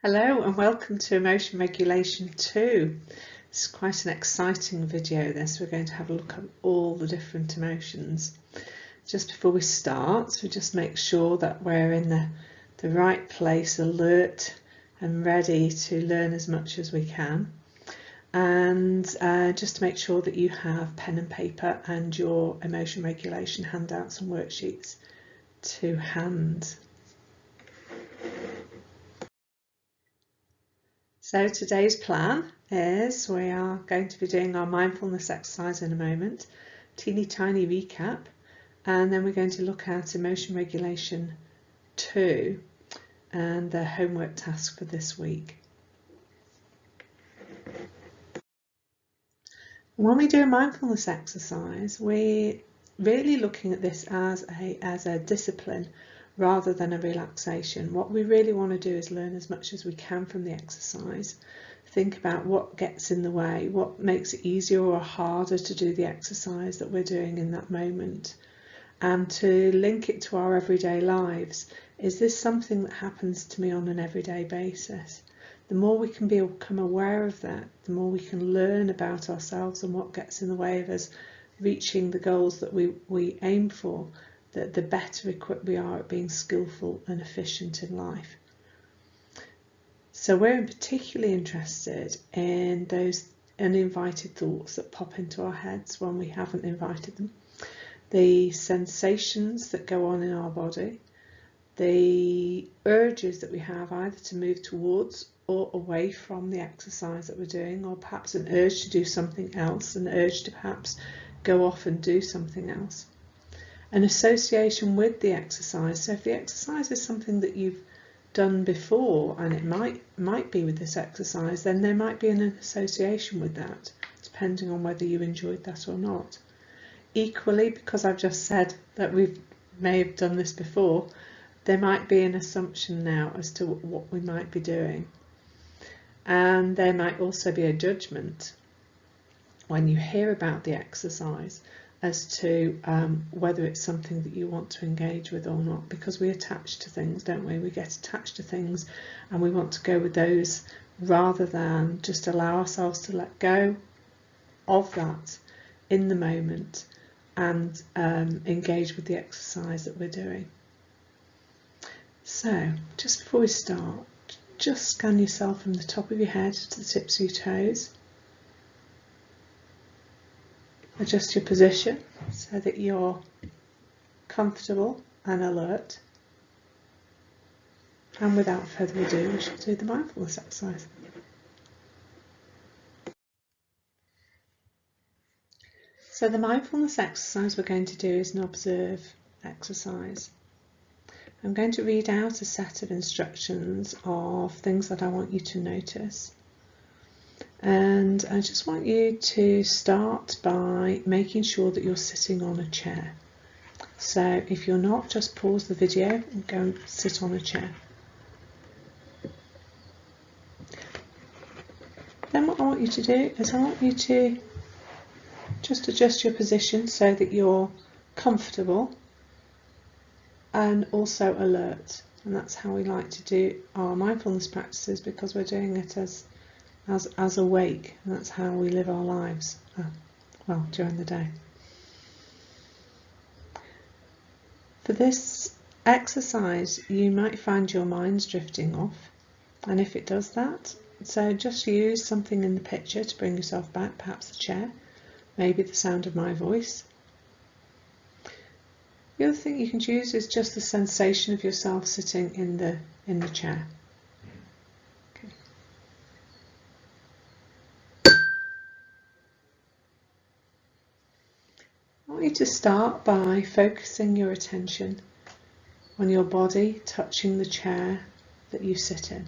Hello and welcome to Emotion Regulation 2. It's quite an exciting video this. We're going to have a look at all the different emotions. Just before we start, we just make sure that we're in the right place, alert and ready to learn as much as we can. And just to make sure that you have pen and paper and your emotion regulation handouts and worksheets to hand. So today's plan is we are going to be doing our mindfulness exercise in a moment, teeny tiny recap, and then we're going to look at emotion regulation 2 and the homework task for this week. When we do a mindfulness exercise, we're really looking at this as a discipline rather than a relaxation. What we really want to do is learn as much as we can from the exercise. Think about what gets in the way, what makes it easier or harder to do the exercise that we're doing in that moment, and to link it to our everyday lives. Is this something that happens to me on an everyday basis? The more we can become aware of that, the more we can learn about ourselves and what gets in the way of us reaching the goals that we aim for, the better equipped we are at being skillful and efficient in life. So we're particularly interested in those uninvited thoughts that pop into our heads when we haven't invited them, the sensations that go on in our body, the urges that we have either to move towards or away from the exercise that we're doing, or perhaps an urge to do something else, an urge to perhaps go off and do something else. An association with the exercise. So if the exercise is something that you've done before, and it might be with this exercise, then there might be an association with that, depending on whether you enjoyed that or not. Equally, because I've just said that we may have done this before, there might be an assumption now as to what we might be doing. And there might also be a judgment when you hear about the exercise as to whether it's something that you want to engage with or not, because we attach to things, don't we? We get attached to things and we want to go with those rather than just allow ourselves to let go of that in the moment and engage with the exercise that we're doing. So just before we start, just scan yourself from the top of your head to the tips of your toes. Adjust your position so that you're comfortable and alert. And without further ado, we shall do the mindfulness exercise. So the mindfulness exercise we're going to do is an observe exercise. I'm going to read out a set of instructions of things that I want you to notice. And I just want you to start by making sure that you're sitting on a chair. So if you're not, just pause the video and go and sit on a chair. Then what I want you to do is I want you to just adjust your position so that you're comfortable and also alert. And that's how we like to do our mindfulness practices, because we're doing it as awake, and that's how we live our lives, well, during the day. For this exercise, you might find your mind's drifting off, and if it does that, so just use something in the picture to bring yourself back, perhaps the chair, maybe the sound of my voice. The other thing you can choose is just the sensation of yourself sitting in the chair. I want you to start by focusing your attention on your body touching the chair that you sit in.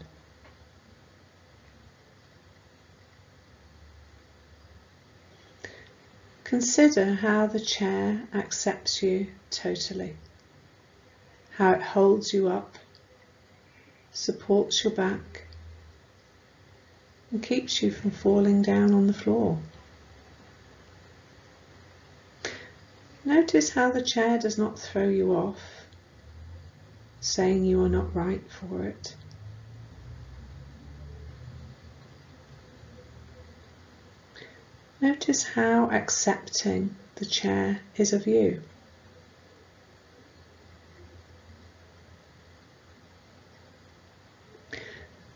Consider how the chair accepts you totally, how it holds you up, supports your back, and keeps you from falling down on the floor. Notice how the chair does not throw you off, saying you are not right for it. Notice how accepting the chair is of you.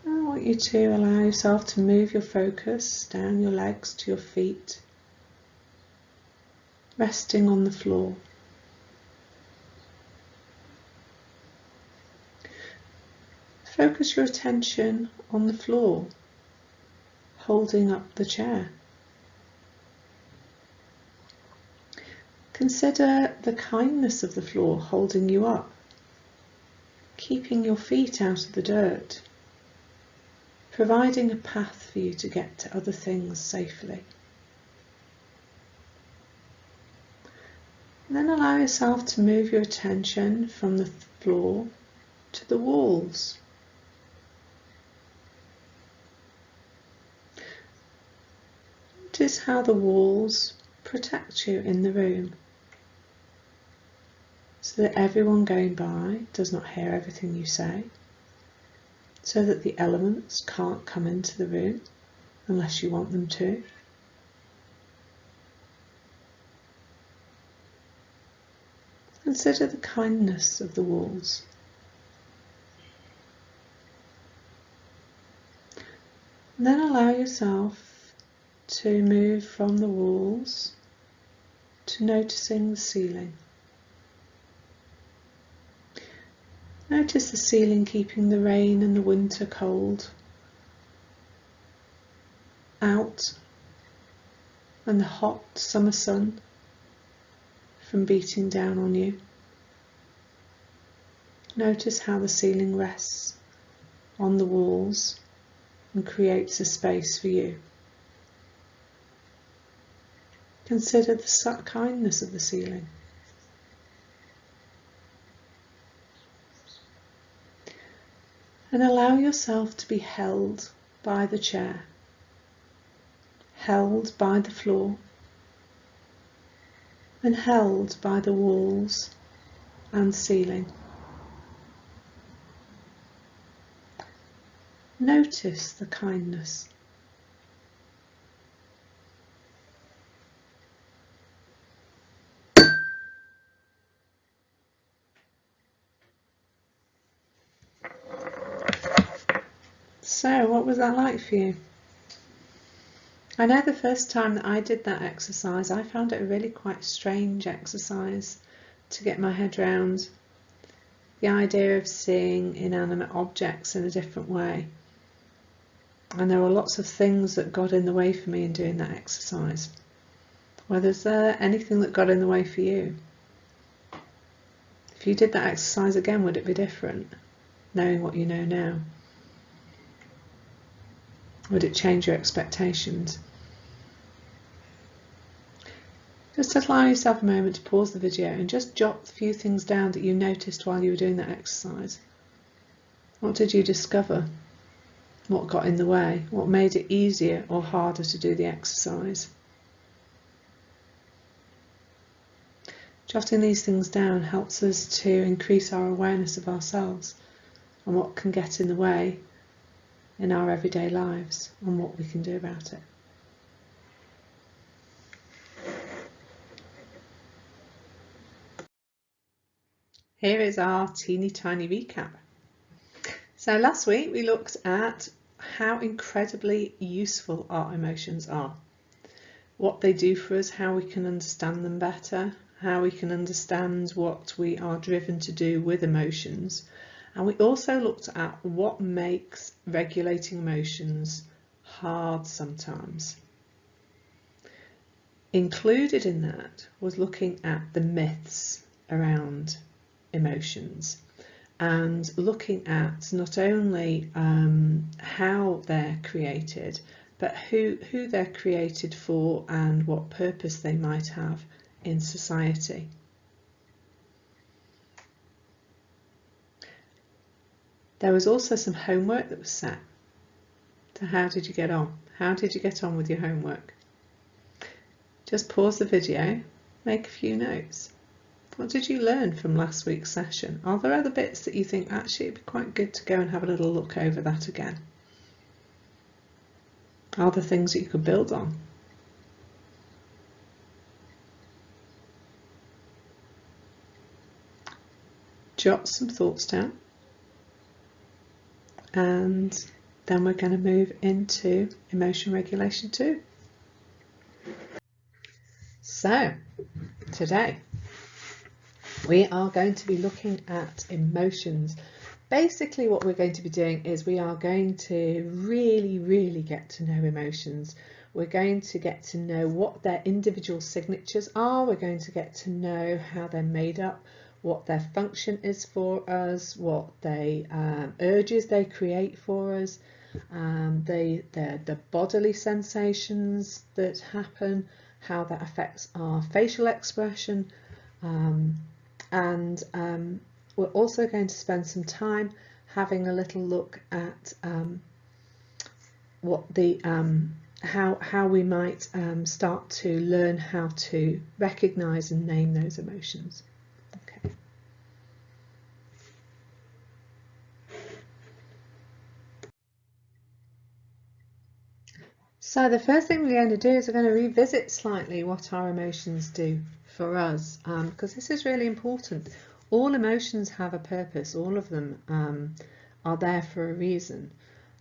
I want you to allow yourself to move your focus down your legs to your feet, resting on the floor. Focus your attention on the floor, holding up the chair. Consider the kindness of the floor holding you up, keeping your feet out of the dirt, providing a path for you to get to other things safely. And then allow yourself to move your attention from the floor to the walls. Notice how the walls protect you in the room, so that everyone going by does not hear everything you say, so that the elements can't come into the room unless you want them to. Consider the kindness of the walls. And then allow yourself to move from the walls to noticing the ceiling. Notice the ceiling keeping the rain and the winter cold out and the hot summer sun from beating down on you. Notice how the ceiling rests on the walls and creates a space for you. Consider the kindness of the ceiling. And allow yourself to be held by the chair, held by the floor, and held by the walls and ceiling. Notice the kindness. So, what was that like for you? I know the first time that I did that exercise, I found it a really quite strange exercise to get my head round. The idea of seeing inanimate objects in a different way. And there were lots of things that got in the way for me in doing that exercise. Was there anything that got in the way for you? If you did that exercise again, would it be different, knowing what you know now? Would it change your expectations? Just allow yourself a moment to pause the video and just jot a few things down that you noticed while you were doing that exercise. What did you discover? What got in the way? What made it easier or harder to do the exercise? Jotting these things down helps us to increase our awareness of ourselves and what can get in the way in our everyday lives and what we can do about it. Here is our teeny tiny recap. So last week we looked at how incredibly useful our emotions are, what they do for us, how we can understand them better, how we can understand what we are driven to do with emotions. And we also looked at what makes regulating emotions hard sometimes. Included in that was looking at the myths around emotions and looking at not only how they're created, but who they're created for and what purpose they might have in society. There was also some homework that was set. So how did you get on? How did you get on with your homework? Just pause the video, make a few notes. What did you learn from last week's session? Are there other bits that you think actually it'd be quite good to go and have a little look over that again? Are there things that you could build on? jot some thoughts down, and then we're going to move into emotion regulation 2. So today we are going to be looking at emotions. Basically what we're going to be doing is we are going to really get to know emotions. We're going to get to know what their individual signatures are. We're going to get to know how they're made up, what their function is for us, what they urges they create for us, the bodily sensations that happen, how that affects our facial expression, and we're also going to spend some time having a little look at what the how we might start to learn how to recognize and name those emotions. Okay. So the first thing we're going to do is we're going to revisit slightly what our emotions do for us, because this is really important. All emotions have a purpose. All of them are there for a reason.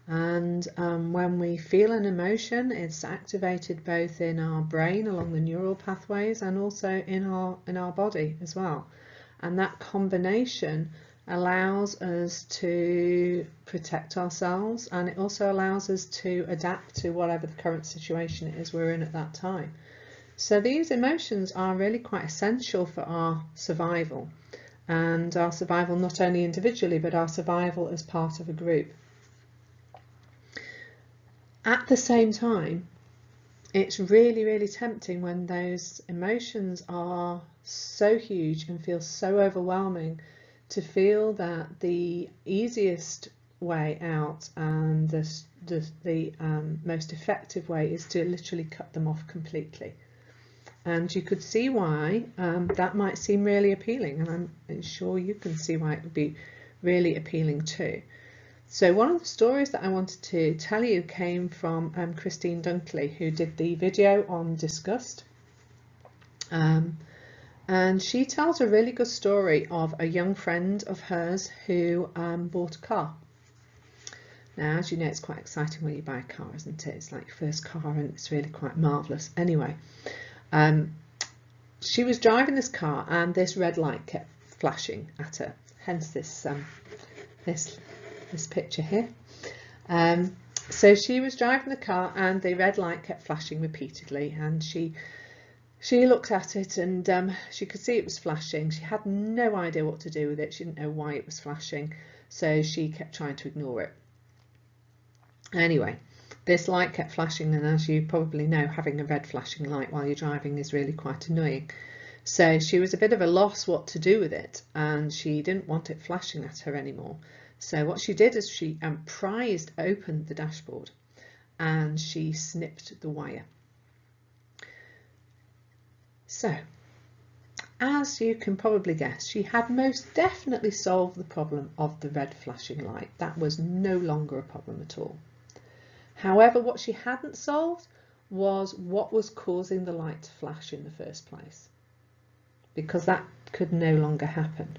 And when we feel an emotion, it's activated both in our brain along the neural pathways and also in our body as well. And that combination allows us to protect ourselves, and it also allows us to adapt to whatever the current situation is we're in at that time. So these emotions are really quite essential for our survival, and our survival not only individually but our survival as part of a group. At the same time, it's really tempting when those emotions are so huge and feel so overwhelming to feel that the easiest way out and the most effective way is to literally cut them off completely. And you could see why that might seem really appealing, and I'm sure you can see why it would be really appealing too. So one of the stories that I wanted to tell you came from Christine Dunkley, who did the video on disgust. And she tells a really good story of a young friend of hers who bought a car. Now, as you know, it's quite exciting when you buy a car, isn't it? It's like your first car and it's really quite marvellous. Anyway, she was driving this car and this red light kept flashing at her, hence this picture here. So she was driving the car and the red light kept flashing repeatedly, and she looked at it and she could see it was flashing. She had no idea what to do with it. She didn't know why it was flashing, so she kept trying to ignore it. Anyway, this light kept flashing, and as you probably know, having a red flashing light while you're driving is really quite annoying. So she was a bit of a loss what to do with it, and she didn't want it flashing at her anymore. So what she did is she prized open the dashboard and she snipped the wire. So, as you can probably guess, she had most definitely solved the problem of the red flashing light. That was no longer a problem at all. However, what she hadn't solved was what was causing the light to flash in the first place, because that could no longer happen.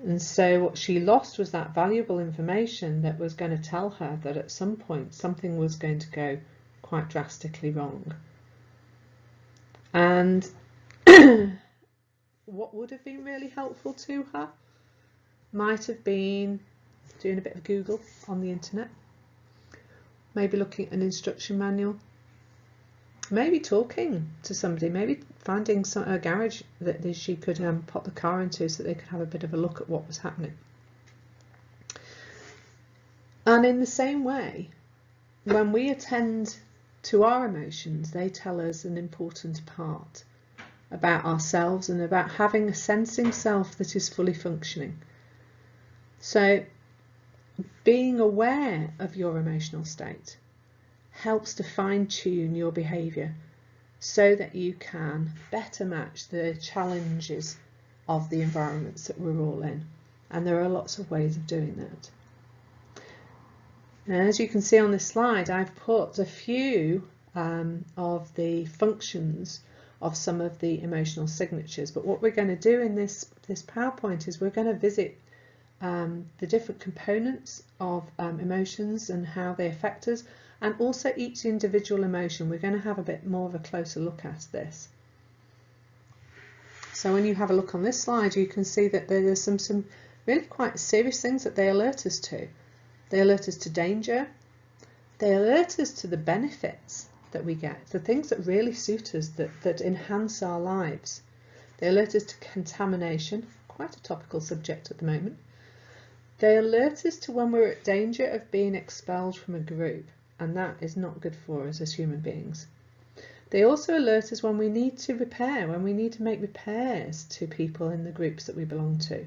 And so what she lost was that valuable information that was going to tell her that at some point something was going to go quite drastically wrong. And what would have been really helpful to her might have been doing a bit of Google on the internet, maybe looking at an instruction manual, maybe talking to somebody, maybe finding a garage that she could pop the car into so they could have a bit of a look at what was happening. And in the same way, when we attend to our emotions, they tell us an important part about ourselves and about having a sensing self that is fully functioning. So being aware of your emotional state helps to fine-tune your behaviour so that you can better match the challenges of the environments that we're all in. And there are lots of ways of doing that. Now, as you can see on this slide, I've put a few of the functions of some of the emotional signatures. But what we're going to do in this PowerPoint is we're going to visit the different components of emotions and how they affect us, and also each individual emotion. We're going to have a bit more of a closer look at this. So when you have a look on this slide, you can see that there's some really quite serious things that they alert us to. They alert us to danger. They alert us to the benefits that we get, the things that really suit us, that enhance our lives. They alert us to contamination, quite a topical subject at the moment. They alert us to when we're at danger of being expelled from a group, and that is not good for us as human beings. They also alert us when we need to repair, when we need to make repairs to people in the groups that we belong to,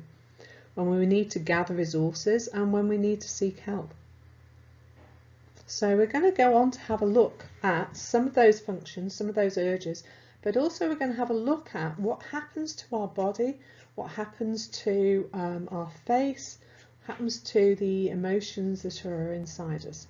when we need to gather resources, and when we need to seek help. So we're going to go on to have a look at some of those functions, some of those urges, but also we're going to have a look at what happens to our body, what happens to our face, what happens to the emotions that are inside us.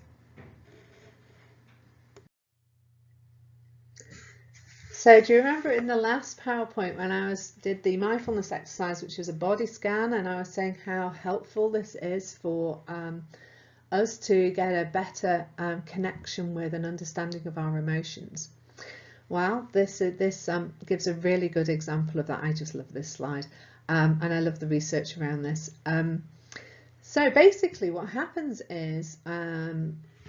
So do you remember in the last PowerPoint when I did the mindfulness exercise, which was a body scan, and I was saying how helpful this is for us to get a better connection with and understanding of our emotions? Well, this gives a really good example of that. I just love this slide, and I love the research around this. So basically what happens is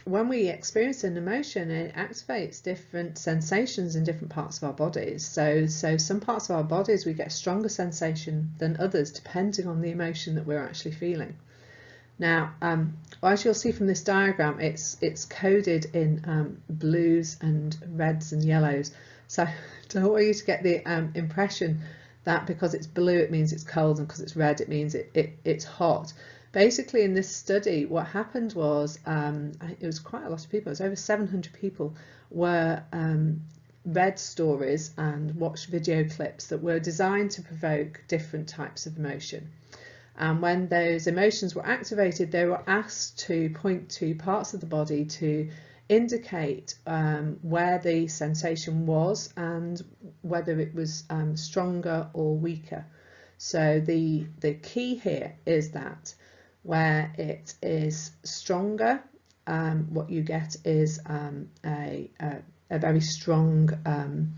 when we experience an emotion, it activates different sensations in different parts of our bodies. So some parts of our bodies we get stronger sensation than others depending on the emotion that we're actually feeling. Now, as you'll see from this diagram, it's coded in blues and reds and yellows. So I don't want you to get the impression that because it's blue it means it's cold, and because it's red it means it's hot. Basically, in this study, what happened was it was quite a lot of people. It was over 700 people were read stories and watched video clips that were designed to provoke different types of emotion. And when those emotions were activated, they were asked to point to parts of the body to indicate where the sensation was and whether it was stronger or weaker. So the key here is that where it is stronger, what you get is a very strong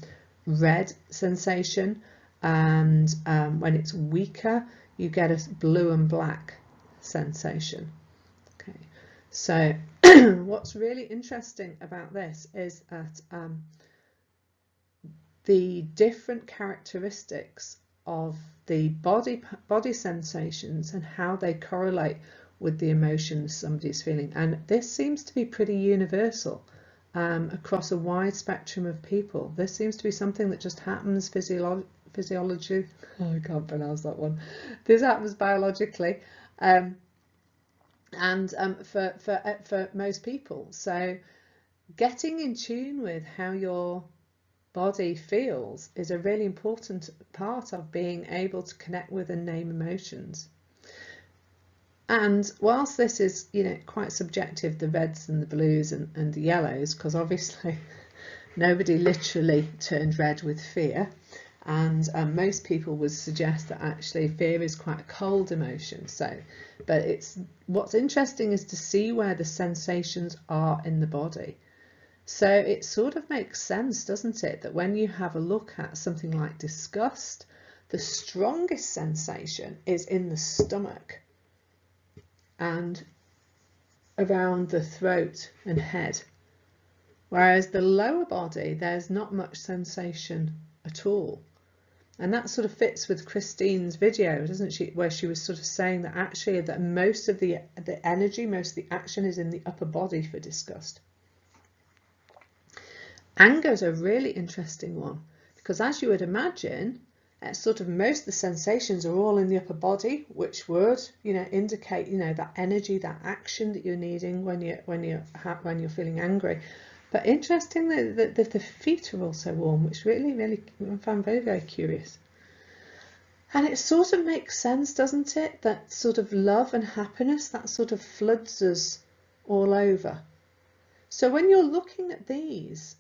red sensation, and when it's weaker, you get a blue and black sensation. Okay, so what's really interesting about this is that the different characteristics of the body sensations and how they correlate with the emotions somebody's feeling, and this seems to be pretty universal across a wide spectrum of people. This seems to be something that just happens physiology. Oh, I can't pronounce that one. This happens biologically, and for most people. So getting in tune with how your body feels is a really important part of being able to connect with and name emotions. And whilst this is, quite subjective, the reds and the blues and the yellows, because obviously nobody literally turned red with fear, and most people would suggest that actually fear is quite a cold emotion. But what's interesting is to see where the sensations are in the body. So it sort of makes sense, doesn't it, that when you have a look at something like disgust, the strongest sensation is in the stomach and around the throat and head, whereas the lower body, there's not much sensation at all. And that sort of fits with Christine's video, doesn't she, where she was sort of saying that actually that most of the energy, most of the action is in the upper body for disgust. Anger is a really interesting one, because as you would imagine, sort of most of the sensations are all in the upper body, which would, indicate, that energy, that action that you're needing when you're feeling angry. But interestingly, the feet are also warm, which really I found very, very curious. And it sort of makes sense, doesn't it, that sort of love and happiness, that sort of floods us all over. So when you're looking at these,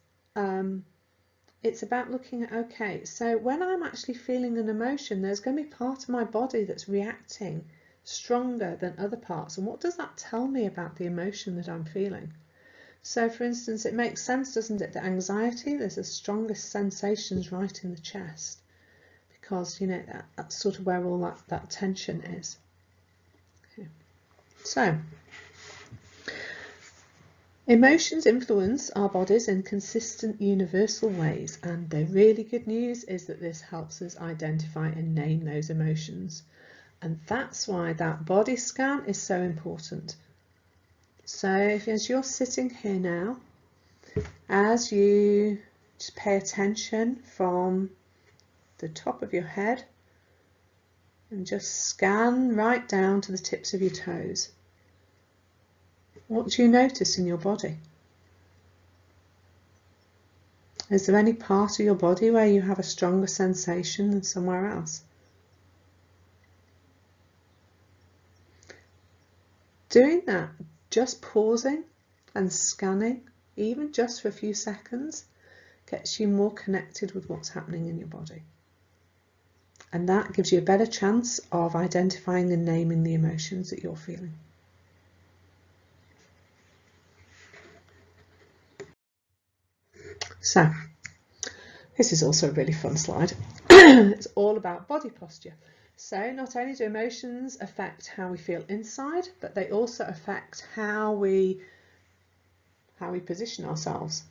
it's about looking at, okay, so when I'm actually feeling an emotion, there's going to be part of my body that's reacting stronger than other parts. And what does that tell me about the emotion that I'm feeling? So for instance, it makes sense, doesn't it, that anxiety, there's the strongest sensations right in the chest, because, you know, that's sort of where all that tension is. Okay. So, emotions influence our bodies in consistent, universal ways, and the really good news is that this helps us identify and name those emotions. And that's why that body scan is so important. So as you're sitting here now, as you just pay attention from the top of your head and just scan right down to the tips of your toes. What do you notice in your body? Is there any part of your body where you have a stronger sensation than somewhere else? Doing that, just pausing and scanning, even just for a few seconds, gets you more connected with what's happening in your body. And that gives you a better chance of identifying and naming the emotions that you're feeling. So, this is also a really fun slide. It's all about body posture. So not only do emotions affect how we feel inside, but they also affect how we position ourselves,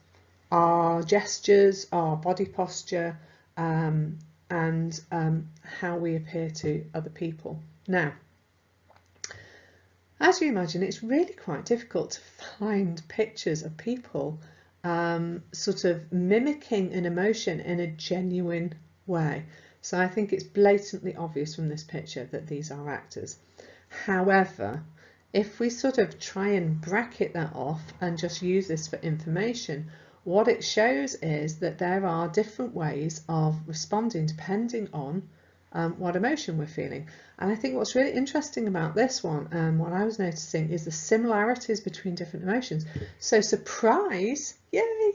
our gestures, our body posture, and how we appear to other people. Now, as you imagine, it's really quite difficult to find pictures of people sort of mimicking an emotion in a genuine way. So I think it's blatantly obvious from this picture that these are actors. However, if we sort of try and bracket that off and just use this for information, what it shows is that there are different ways of responding depending on what emotion we're feeling. And I think what's really interesting about this one, what I was noticing, is the similarities between different emotions. So surprise, yay,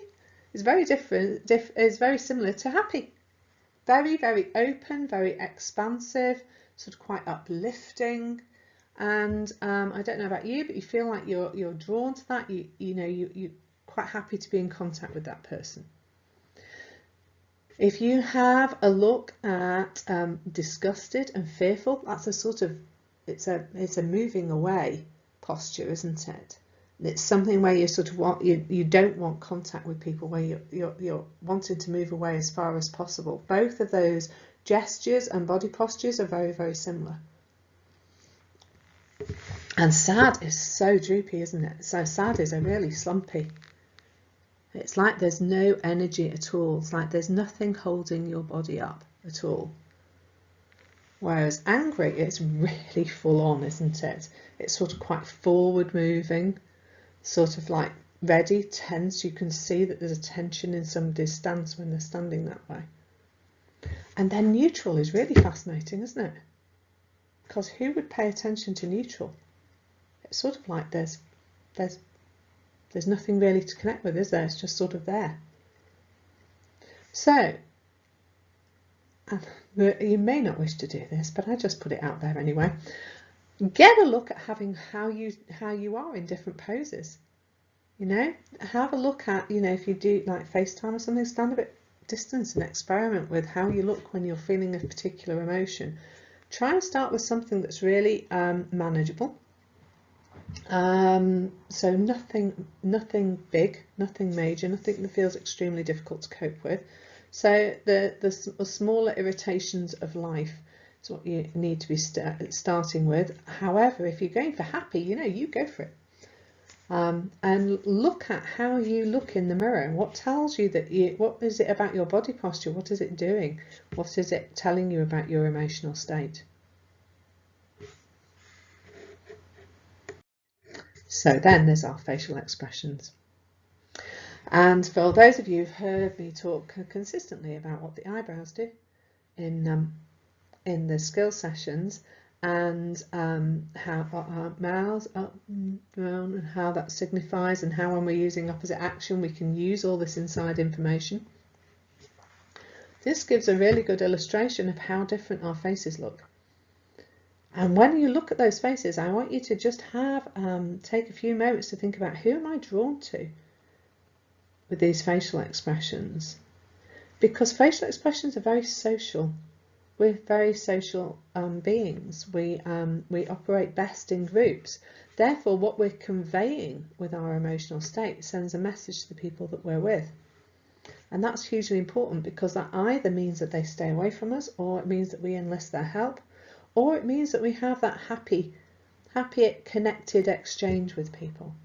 is very different, is very similar to happy. Very, very open, very expansive, sort of quite uplifting. And I don't know about you, but you feel like you're drawn to that. You're quite happy to be in contact with that person. If you have a look at disgusted and fearful, that's a sort of, it's a moving away posture, isn't it? It's something where you sort of you don't want contact with people, where you're wanting to move away as far as possible. Both of those gestures and body postures are very, very similar. And sad is so droopy, isn't it? So sad is a really slumpy. It's like there's no energy at all. It's like there's nothing holding your body up at all. Whereas angry, it's really full on, isn't it? It's sort of quite forward moving, sort of like ready, tense. You can see that there's a tension in somebody's stance when they're standing that way. And then neutral is really fascinating, isn't it? Because who would pay attention to neutral? It's sort of like there's nothing really to connect with, is there? It's just sort of there. So, you may not wish to do this, but I just put it out there anyway. Get a look at how you are in different poses. You know, have a look at, you know, if you do like FaceTime or something, stand a bit distance and experiment with how you look when you're feeling a particular emotion. Try and start with something that's really manageable. So nothing big, nothing major, nothing that feels extremely difficult to cope with. So the smaller irritations of life is what you need to be starting with. However, if you're going for happy, you know, you go for it. And look at how you look in the mirror. What tells you that what is it about your body posture? What is it doing? What is it telling you about your emotional state? So then there's our facial expressions. And for those of you who've heard me talk consistently about what the eyebrows do in the skill sessions, and how our mouths up and down, and how that signifies, and how when we're using opposite action we can use all this inside information. This gives a really good illustration of how different our faces look. And when you look at those faces, I want you to just take a few moments to think about, who am I drawn to with these facial expressions? Because facial expressions are very social. We're very social beings. We operate best in groups. Therefore, what we're conveying with our emotional state sends a message to the people that we're with. And that's hugely important, because that either means that they stay away from us, or it means that we enlist their help, or it means that we have that happy, connected exchange with people.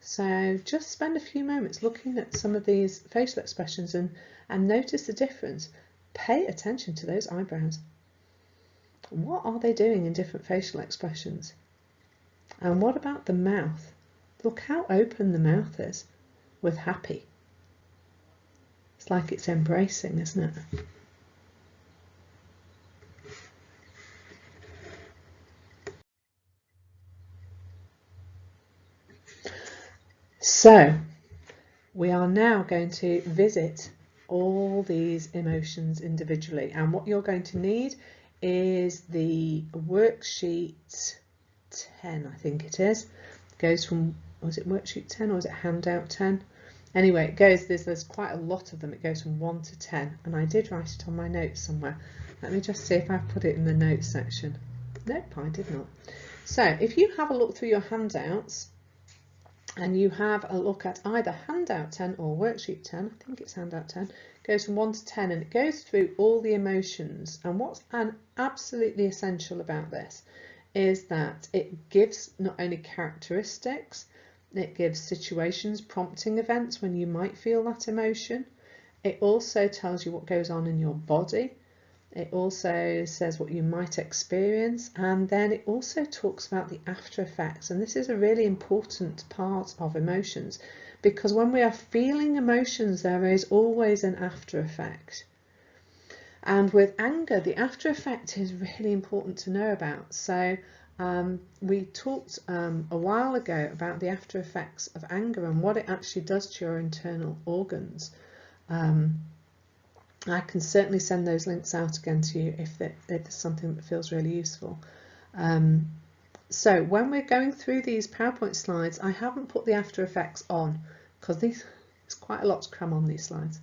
So just spend a few moments looking at some of these facial expressions and notice the difference. Pay attention to those eyebrows. What are they doing in different facial expressions? And what about the mouth? Look how open the mouth is with happy. It's like it's embracing, isn't it? So we are now going to visit all these emotions individually, and what you're going to need is the worksheet 10, I think it is. It goes from, was it worksheet 10 or was it handout 10? Anyway, it goes, there's quite a lot of them. It goes from 1 to 10, and I did write it on my notes somewhere. Let me just see if I've put it in the notes section. Nope, I did not. So if you have a look through your handouts, and you have a look at either handout 10 or worksheet 10, I think it's handout 10, goes from 1 to 10, and it goes through all the emotions. And what's absolutely essential about this is that it gives not only characteristics, it gives situations, prompting events when you might feel that emotion. It also tells you what goes on in your body. It also says what you might experience, and then it also talks about the after effects. And this is a really important part of emotions, because when we are feeling emotions, there is always an after effect. And with anger, the after effect is really important to know about. So we talked a while ago about the after effects of anger and what it actually does to your internal organs. I can certainly send those links out again to you if there's something that feels really useful. So when we're going through these PowerPoint slides, I haven't put the after effects on, because there's quite a lot to cram on these slides.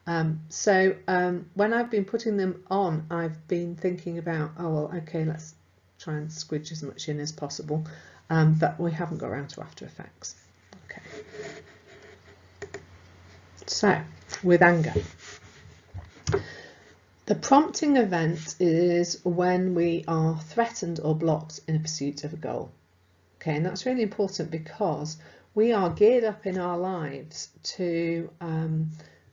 When I've been putting them on, I've been thinking about, oh well, okay, let's try and squidge as much in as possible, but we haven't got around to after effects. Okay. So with anger, the prompting event is when we are threatened or blocked in a pursuit of a goal. Okay, and that's really important, because we are geared up in our lives to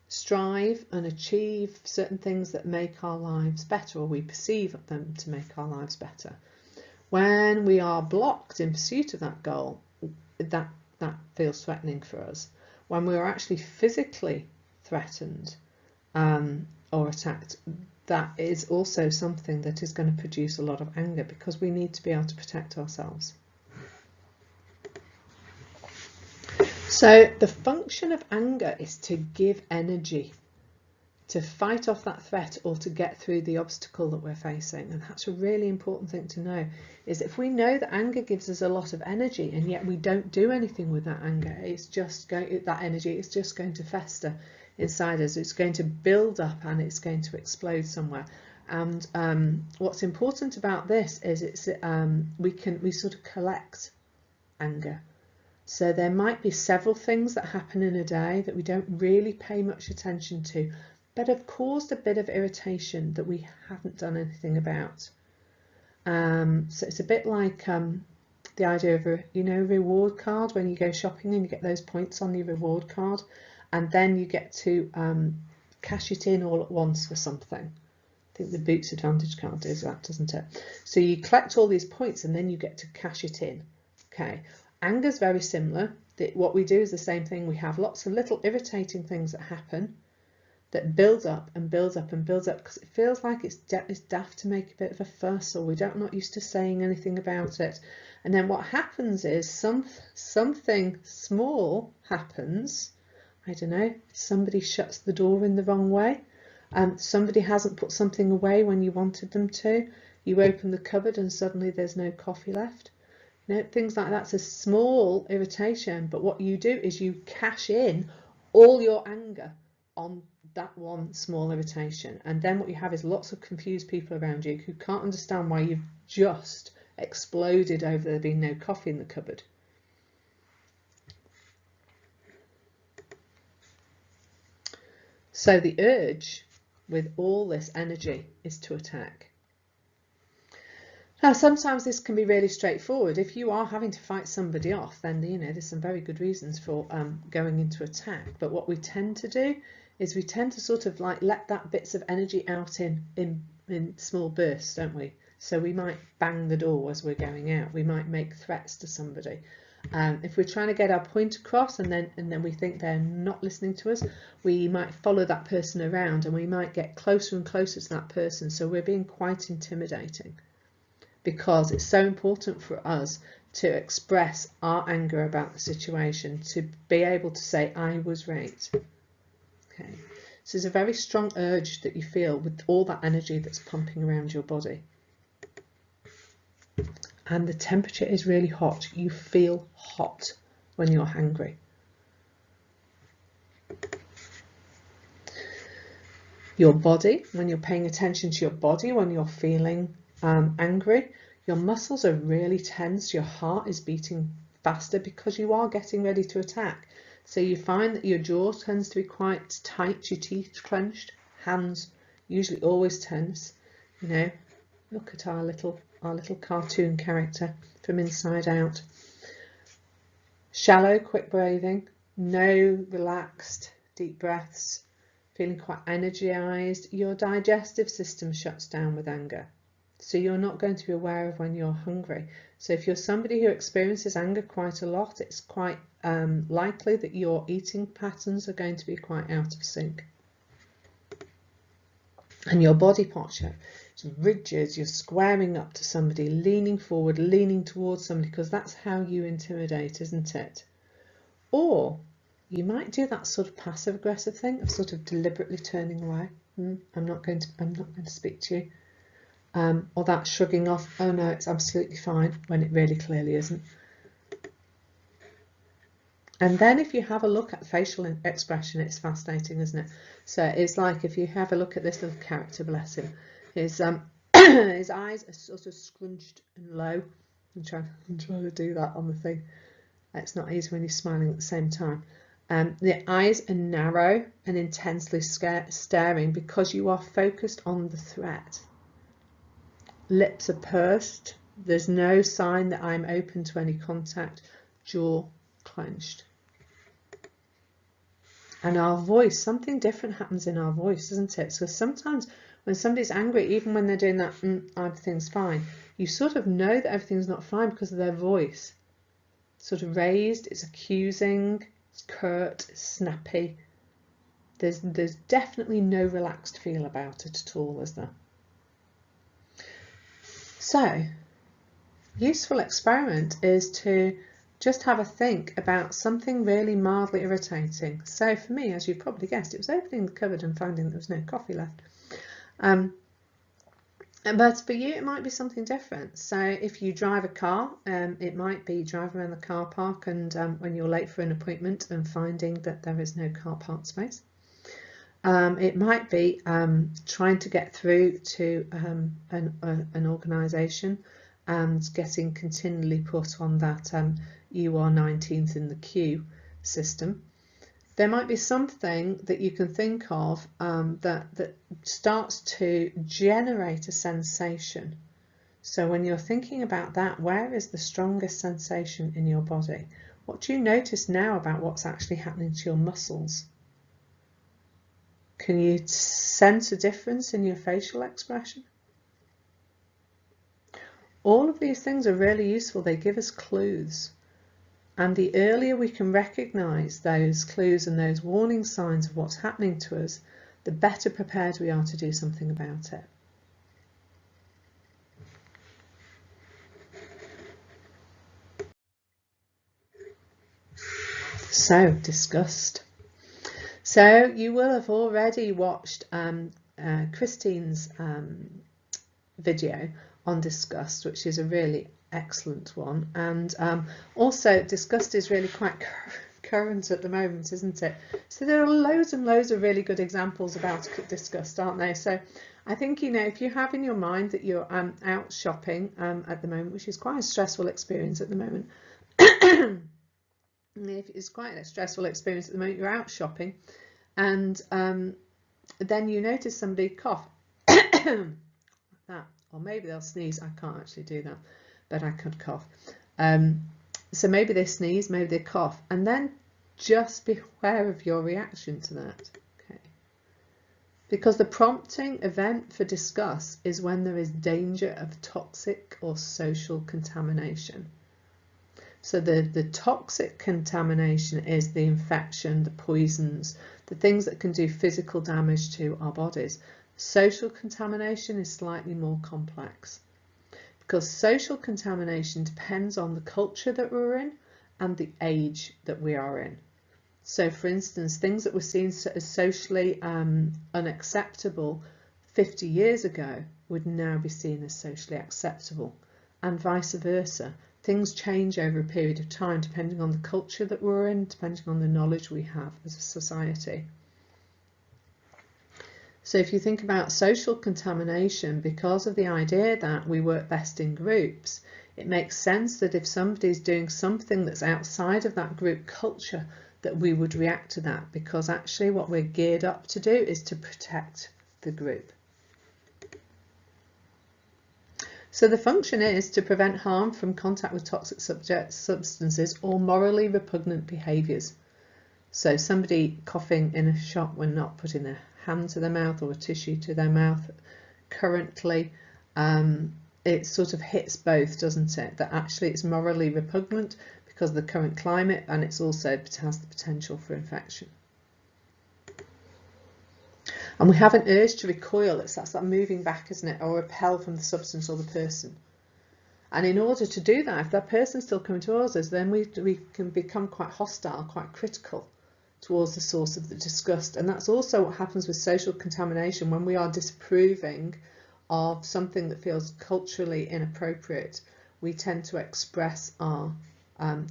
strive and achieve certain things that make our lives better, or we perceive them to make our lives better. When we are blocked in pursuit of that goal, that feels threatening for us. When we are actually physically threatened or attacked, that is also something that is going to produce a lot of anger, because we need to be able to protect ourselves. So the function of anger is to give energy, to fight off that threat or to get through the obstacle that we're facing. And that's a really important thing to know, is if we know that anger gives us a lot of energy and yet we don't do anything with that anger, that energy is just going to fester inside us. It's going to build up and it's going to explode somewhere. And what's important about this is we sort of collect anger. So there might be several things that happen in a day that we don't really pay much attention to, but have caused a bit of irritation that we haven't done anything about. So it's a bit like the idea of a reward card. When you go shopping and you get those points on your reward card, and then you get to cash it in all at once for something. I think the Boots Advantage card does that, doesn't it? So you collect all these points and then you get to cash it in. Okay. Anger is very similar. What we do is the same thing. We have lots of little irritating things that happen that build up and build up and build up, because it feels like it's daft to make a bit of a fuss, or we're not used to saying anything about it. And then what happens is something small happens. I don't know, somebody shuts the door in the wrong way, Somebody hasn't put something away when you wanted them to. You open the cupboard and suddenly there's no coffee left. You know, things like that's a small irritation, but what you do is you cash in all your anger on that one small irritation, and then what you have is lots of confused people around you who can't understand why you've just exploded over there being no coffee in the cupboard. So the urge with all this energy is to attack. Now, sometimes this can be really straightforward. If you are having to fight somebody off, then there's some very good reasons for going into attack. But what we tend to do is we tend to sort of like let that bits of energy out in small bursts, don't we? So we might bang the door as we're going out. We might make threats to somebody. If we're trying to get our point across and then we think they're not listening to us, we might follow that person around and we might get closer and closer to that person. So we're being quite intimidating, because it's so important for us to express our anger about the situation, to be able to say, I was right. Okay. So there's a very strong urge that you feel with all that energy that's pumping around your body. And the temperature is really hot. You feel hot when you're hungry. Your body, when you're paying attention to your body, when you're feeling angry, your muscles are really tense. Your heart is beating faster because you are getting ready to attack. So you find that your jaw tends to be quite tight, your teeth clenched, hands usually always tense. You know, look at our little cartoon character from Inside Out. Shallow, quick breathing, no relaxed, deep breaths, feeling quite energized. Your digestive system shuts down with anger. So you're not going to be aware of when you're hungry. So if you're somebody who experiences anger quite a lot, it's quite likely that your eating patterns are going to be quite out of sync. And your body posture is rigid. You're squaring up to somebody, leaning forward, leaning towards somebody, because that's how you intimidate, isn't it? Or you might do that sort of passive aggressive thing of sort of deliberately turning away. I'm not going to speak to you. Or that shrugging off, oh no, it's absolutely fine, when it really clearly isn't. And then if you have a look at facial expression, it's fascinating, isn't it? So it's like if you have a look at this little character, bless him, his his eyes are sort of scrunched and low. I'm trying to do that on the thing. It's not easy when you're smiling at the same time. The eyes are narrow and intensely staring because you are focused on the threat. Lips are pursed. There's no sign that I'm open to any contact. Jaw clenched. And our voice, something different happens in our voice, doesn't it? So sometimes when somebody's angry, even when they're doing that, everything's fine, you sort of know that everything's not fine because of their voice. Sort of raised, it's accusing, it's curt, it's snappy. There's definitely no relaxed feel about it at all, is there? So, useful experiment is to just have a think about something really mildly irritating. So for me, as you've probably guessed, it was opening the cupboard and finding there was no coffee left. But for you, it might be something different. So if you drive a car, it might be driving around the car park and when you're late for an appointment and finding that there is no car park space. It might be trying to get through to an organisation and getting continually put on that you are 19th in the queue system. There might be something that you can think of that starts to generate a sensation. So when you're thinking about that, where is the strongest sensation in your body? What do you notice now about what's actually happening to your muscles? Can you sense a difference in your facial expression? All of these things are really useful. They give us clues. And the earlier we can recognise those clues and those warning signs of what's happening to us, the better prepared we are to do something about it. So, disgust. So you will have already watched Christine's video on disgust, which is a really excellent one, and also disgust is really quite current at the moment, isn't it? So there are loads and loads of really good examples about disgust, aren't there? So I think, you know, if you have in your mind that you're out shopping at the moment, which is quite a stressful experience at the moment, if it's quite a stressful experience at the moment, you're out shopping, and then you notice somebody cough that, or maybe they'll sneeze. I can't actually do that, but I could cough. So maybe they sneeze, maybe they cough, and then just be aware of your reaction to that. Okay, because the prompting event for disgust is when there is danger of toxic or social contamination. So the toxic contamination is the infection, the poisons, the things that can do physical damage to our bodies. Social contamination is slightly more complex, because social contamination depends on the culture that we're in and the age that we are in. So for instance, things that were seen as socially unacceptable 50 years ago would now be seen as socially acceptable, and vice versa. Things change over a period of time depending on the culture that we're in, depending on the knowledge we have as a society. So if you think about social contamination, because of the idea that we work best in groups, it makes sense that if somebody's doing something that's outside of that group culture, that we would react to that, because actually what we're geared up to do is to protect the group. So the function is to prevent harm from contact with toxic substances or morally repugnant behaviours. So somebody coughing in a shop when not putting their hand to their mouth or a tissue to their mouth, currently it sort of hits both, doesn't it? That actually it's morally repugnant because of the current climate, and it's also it has the potential for infection. And we have an urge to recoil. That's like moving back, isn't it? Or repel from the substance or the person. And in order to do that, if that person's still coming towards us, then we can become quite hostile, quite critical towards the source of the disgust. And that's also what happens with social contamination. When we are disapproving of something that feels culturally inappropriate, we tend to express our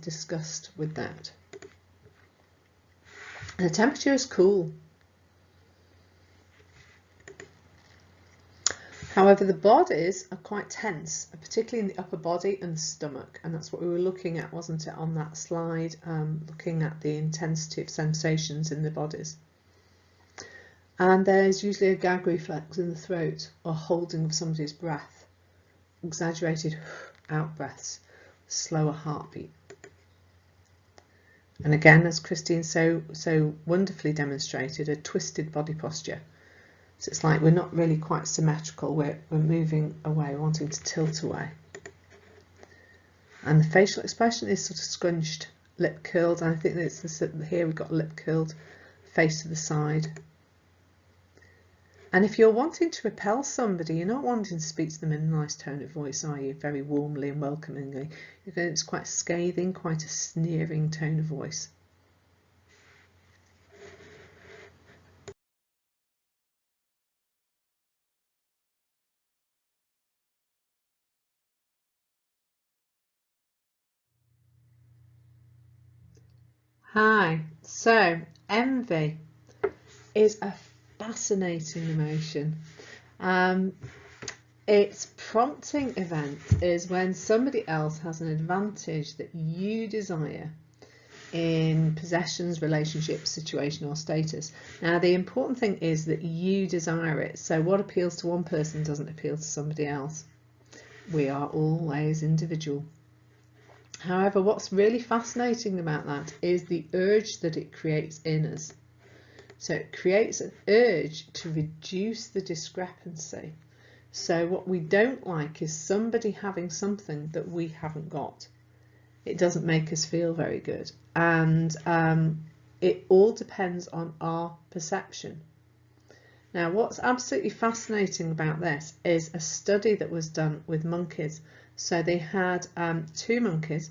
disgust with that. And the temperature is cool. However, the bodies are quite tense, particularly in the upper body and the stomach, and that's what we were looking at, wasn't it, on that slide, looking at the intensity of sensations in the bodies. And there's usually a gag reflex in the throat, or holding of somebody's breath, exaggerated out breaths, slower heartbeat. And again, as Christine so wonderfully demonstrated, a twisted body posture. So it's like we're not really quite symmetrical, we're moving away, wanting to tilt away. And the facial expression is sort of scrunched, lip curled, and I think that it's here we've got lip curled, face to the side. And if you're wanting to repel somebody, you're not wanting to speak to them in a nice tone of voice, are you? Very warmly and welcomingly. It's quite scathing, quite a sneering tone of voice. Hi, so envy is a fascinating emotion. Its prompting event is when somebody else has an advantage that you desire in possessions, relationships, situation or status. Now the important thing is that you desire it, so what appeals to one person doesn't appeal to somebody else. We are always individual. However, what's really fascinating about that is the urge that it creates in us. So it creates an urge to reduce the discrepancy. So what we don't like is somebody having something that we haven't got. It doesn't make us feel very good. And it all depends on our perception. Now, what's absolutely fascinating about this is a study that was done with monkeys. So they had 2 monkeys,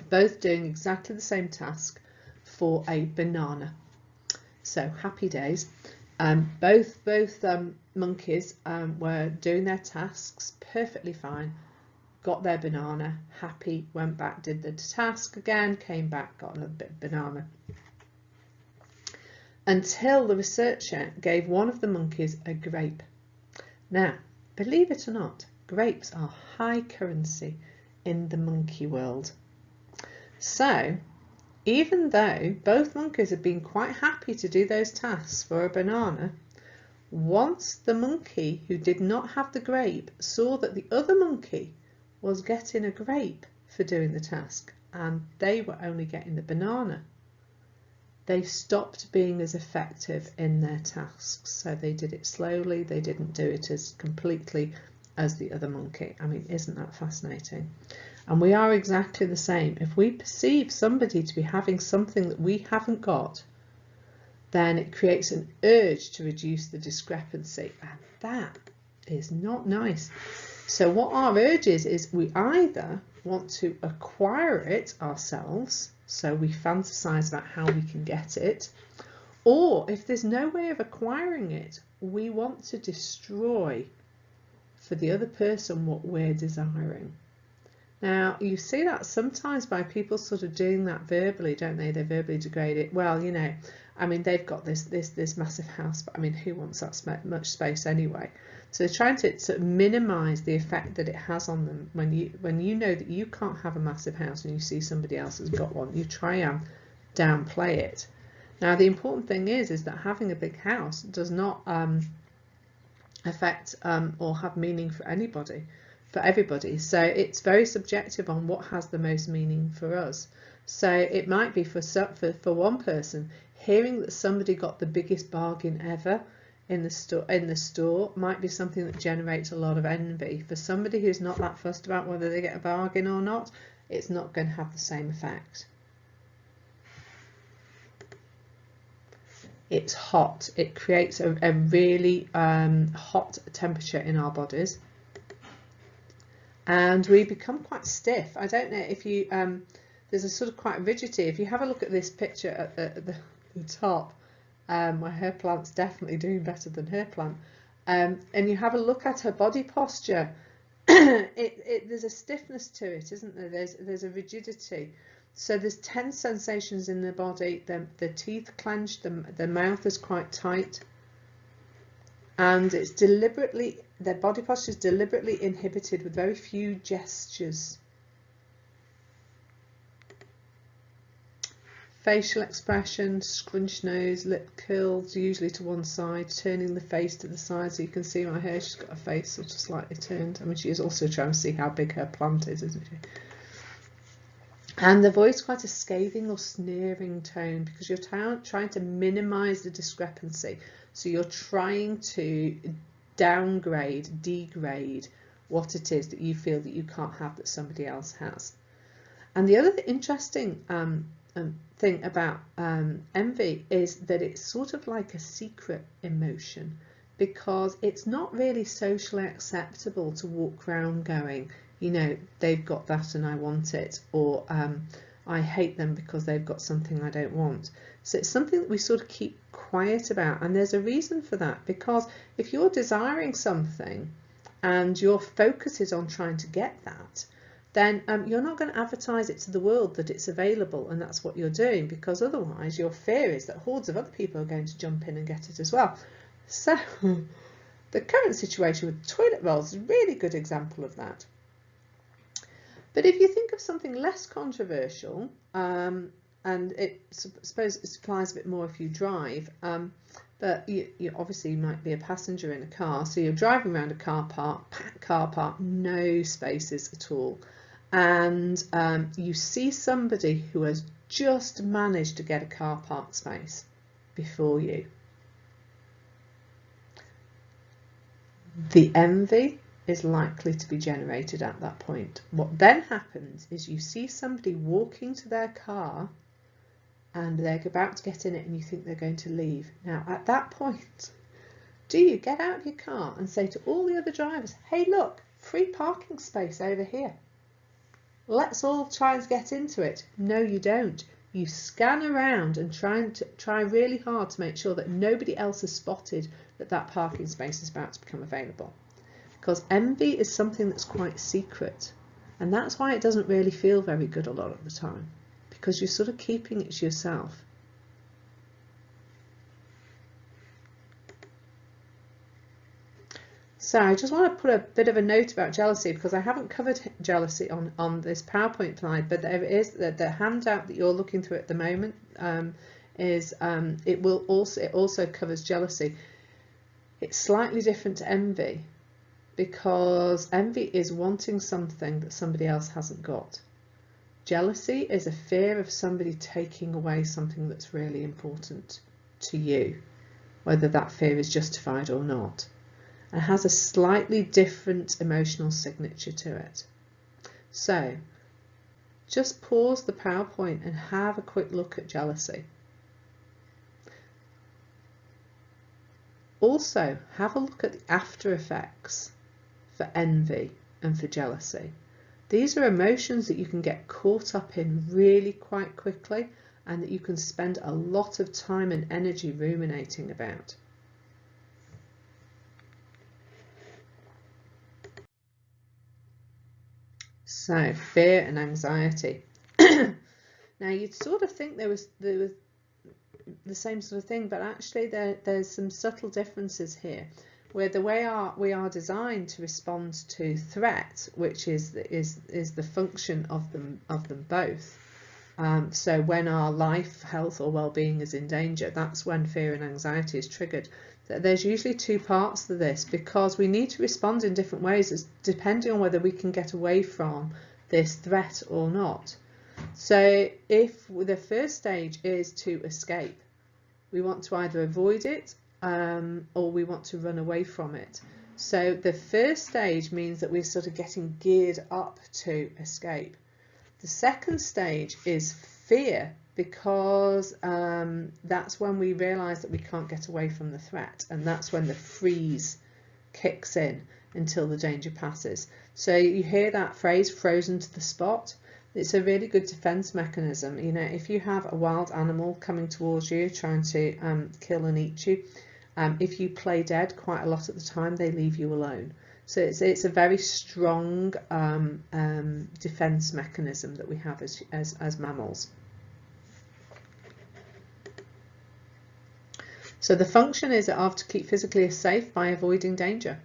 both doing exactly the same task for a banana. So happy days. Both monkeys were doing their tasks perfectly fine, got their banana, happy, went back, did the task again, came back, got another bit of banana. Until the researcher gave one of the monkeys a grape. Now, believe it or not, grapes are high currency in the monkey world. So, even though both monkeys had been quite happy to do those tasks for a banana, once the monkey who did not have the grape saw that the other monkey was getting a grape for doing the task and they were only getting the banana, they stopped being as effective in their tasks. So they did it slowly, they didn't do it as completely as the other monkey. I mean, isn't that fascinating? And we are exactly the same. If we perceive somebody to be having something that we haven't got, then it creates an urge to reduce the discrepancy, and that is not nice. So what our urge is we either want to acquire it ourselves, so we fantasize about how we can get it, or if there's no way of acquiring it, we want to destroy for the other person what we're desiring. Now, you see that sometimes by people sort of doing that verbally, don't they? They verbally degrade it. Well, you know, I mean, they've got this massive house, but I mean, who wants that much space anyway? So they're trying to sort of minimise the effect that it has on them. When you know that you can't have a massive house and you see somebody else has got one, you try and downplay it. Now, the important thing is that having a big house does not affect or have meaning for anybody. For everybody, so it's very subjective on what has the most meaning for us. So it might be for one person, hearing that somebody got the biggest bargain ever in the store might be something that generates a lot of envy. For somebody who's not that fussed about whether they get a bargain or not, it's not going to have the same effect. It's hot. It creates a really hot temperature in our bodies. And we become quite stiff. I don't know if you, there's a sort of quite rigidity. If you have a look at this picture at the top, where her plant's definitely doing better than her plant, and you have a look at her body posture, there's a stiffness to it, isn't there? There's a rigidity. So there's tense sensations in the body, the teeth clenched, the mouth is quite tight, and it's deliberately, their body posture is deliberately inhibited with very few gestures. Facial expression, scrunched nose, lip curls, usually to one side, turning the face to the side so you can see my hair. She's got her face sort of slightly turned. I mean, she is also trying to see how big her plant is, isn't she? And the voice quite a scathing or sneering tone, because you're trying to minimise the discrepancy. So you're trying to downgrade, degrade what it is that you feel that you can't have that somebody else has. And the other interesting thing about envy is that it's sort of like a secret emotion, because it's not really socially acceptable to walk around going, you know, they've got that and I want it, or I hate them because they've got something I don't want. So it's something that we sort of keep quiet about, and there's a reason for that, because if you're desiring something and your focus is on trying to get that, then you're not going to advertise it to the world that it's available and that's what you're doing, because otherwise your fear is that hordes of other people are going to jump in and get it as well. So the current situation with toilet rolls is a really good example of that. But if you think of something less controversial, and I suppose it supplies a bit more if you drive, but you obviously might be a passenger in a car, so you're driving around a packed car park, no spaces at all, and you see somebody who has just managed to get a car park space before you. The envy is likely to be generated at that point. What then happens is you see somebody walking to their car and they're about to get in it and you think they're going to leave. Now at that point, do you get out of your car and say to all the other drivers, hey look, free parking space over here, let's all try and get into it? No, you don't. you scan around and try really hard to make sure that nobody else has spotted that that parking space is about to become available. Because envy is something that's quite secret, and that's why it doesn't really feel very good a lot of the time, because you're sort of keeping it to yourself. So I just want to put a bit of a note about jealousy, because I haven't covered jealousy on this PowerPoint slide, but there is the handout that you're looking through at the moment it also covers jealousy. It's slightly different to envy, because envy is wanting something that somebody else hasn't got. Jealousy is a fear of somebody taking away something that's really important to you, whether that fear is justified or not. It has a slightly different emotional signature to it. So just pause the PowerPoint and have a quick look at jealousy. Also, have a look at the after effects for envy and for jealousy. These are emotions that you can get caught up in really quite quickly, and that you can spend a lot of time and energy ruminating about. So, fear and anxiety. Now, you'd sort of think there was the same sort of thing, but actually there's some subtle differences here, where the way we are designed to respond to threat, which is the function of them both. So when our life, health or well-being is in danger, that's when fear and anxiety is triggered. There's usually two parts to this, because we need to respond in different ways depending on whether we can get away from this threat or not. So if the first stage is to escape, we want to either avoid it or we want to run away from it. So the first stage means that we're sort of getting geared up to escape. The second stage is fear, because that's when we realise that we can't get away from the threat, and that's when the freeze kicks in until the danger passes. So you hear that phrase, frozen to the spot. It's a really good defence mechanism. You know, if you have a wild animal coming towards you trying to kill and eat you, if you play dead quite a lot of the time, they leave you alone. So it's a very strong defence mechanism that we have as mammals. So the function is of to keep physically safe by avoiding danger.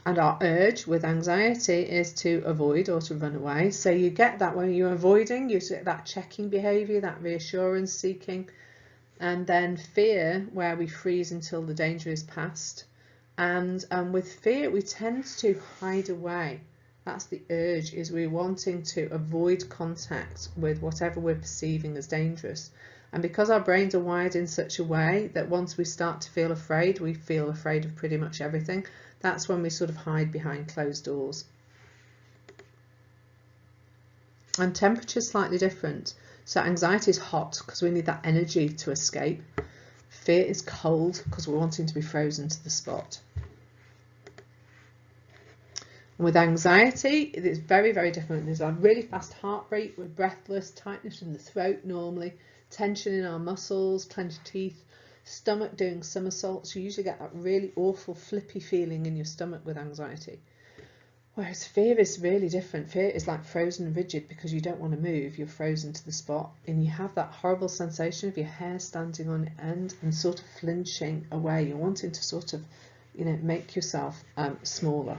And our urge with anxiety is to avoid or to run away. So you get that when you're avoiding, you get that checking behaviour, that reassurance seeking. And then fear, where we freeze until the danger is past. And with fear, we tend to hide away. That's the urge, is we're wanting to avoid contact with whatever we're perceiving as dangerous. And because our brains are wired in such a way that once we start to feel afraid, we feel afraid of pretty much everything. That's when we sort of hide behind closed doors. And temperature is slightly different. So anxiety is hot because we need that energy to escape. Fear is cold because we're wanting to be frozen to the spot. And with anxiety, it's very, very different. There's a really fast heart rate, we're breathless, tightness in the throat normally, tension in our muscles, clenched teeth, stomach doing somersaults. You usually get that really awful flippy feeling in your stomach with anxiety. Whereas fear is really different. Fear is like frozen and rigid because you don't want to move, you're frozen to the spot, and you have that horrible sensation of your hair standing on end and sort of flinching away. You're wanting to sort of, you know, make yourself smaller.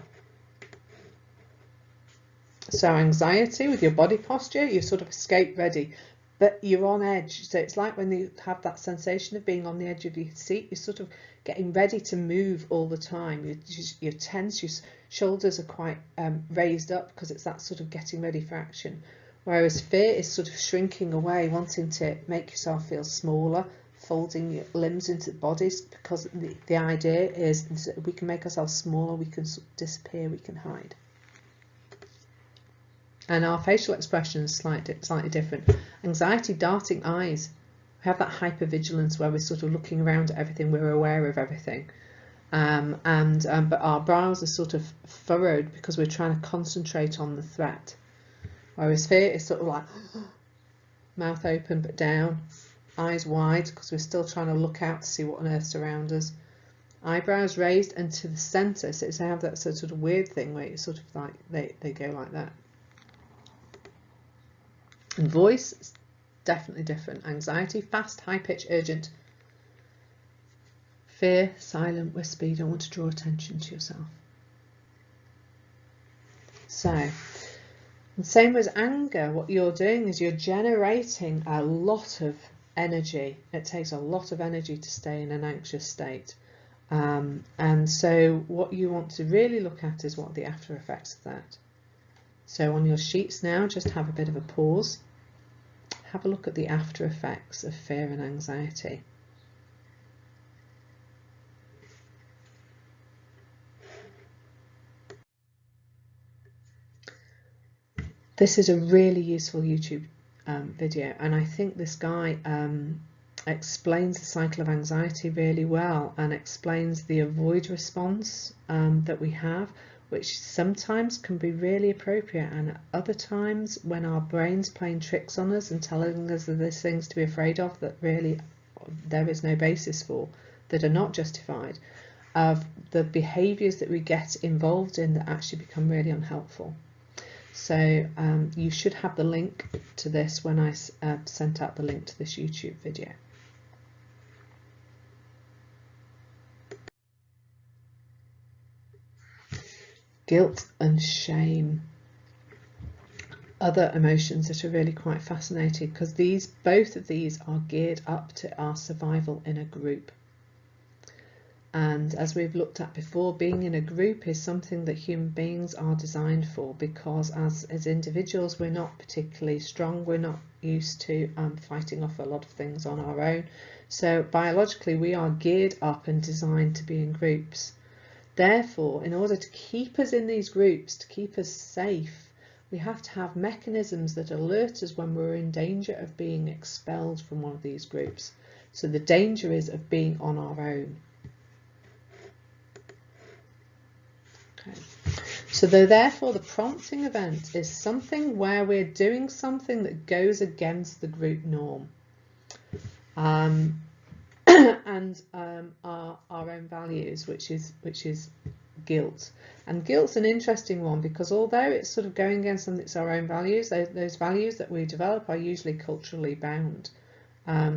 So anxiety, with your body posture, you're sort of escape ready, but you're on edge. So it's like when you have that sensation of being on the edge of your seat, you're sort of getting ready to move all the time. You're tense, your shoulders are quite raised up because it's that sort of getting ready for action. Whereas fear is sort of shrinking away, wanting to make yourself feel smaller, folding your limbs into bodies, because the idea is that we can make ourselves smaller, we can disappear, we can hide. And our facial expression is slightly different. Anxiety, darting eyes. We have that hypervigilance where we're sort of looking around at everything, we're aware of everything. But our brows are sort of furrowed because we're trying to concentrate on the threat. Whereas fear is sort of like, mouth open but down, eyes wide because we're still trying to look out to see what on earth's around us. Eyebrows raised and to the centre, so they have that sort of weird thing where it's sort of like they go like that. And voice is definitely different. Anxiety, fast, high pitch, urgent. Fear, silent, whisper. You don't want to draw attention to yourself. So, and same as anger, what you're doing is you're generating a lot of energy. It takes a lot of energy to stay in an anxious state. And so what you want to really look at is what are the after effects of that. So on your sheets now, just have a bit of a pause. Have a look at the after effects of fear and anxiety. This is a really useful YouTube video, and I think this guy explains the cycle of anxiety really well and explains the avoid response that we have, which sometimes can be really appropriate, and at other times when our brain's playing tricks on us and telling us that there's things to be afraid of that really there is no basis for, that are not justified, of the behaviours that we get involved in that actually become really unhelpful. So you should have the link to this when I sent out the link to this YouTube video. Guilt and shame. Other emotions that are really quite fascinating, because both of these are geared up to our survival in a group. And as we've looked at before, being in a group is something that human beings are designed for, because as individuals we're not particularly strong, we're not used to fighting off a lot of things on our own. So biologically we are geared up and designed to be in groups. Therefore, in order to keep us in these groups, to keep us safe, we have to have mechanisms that alert us when we're in danger of being expelled from one of these groups. So the danger is of being on our own. Okay. So therefore the prompting event is something where we're doing something that goes against the group norm. And our own values, which is guilt. And guilt's an interesting one, because although it's sort of going against something that's our own values, those values that we develop are usually culturally bound.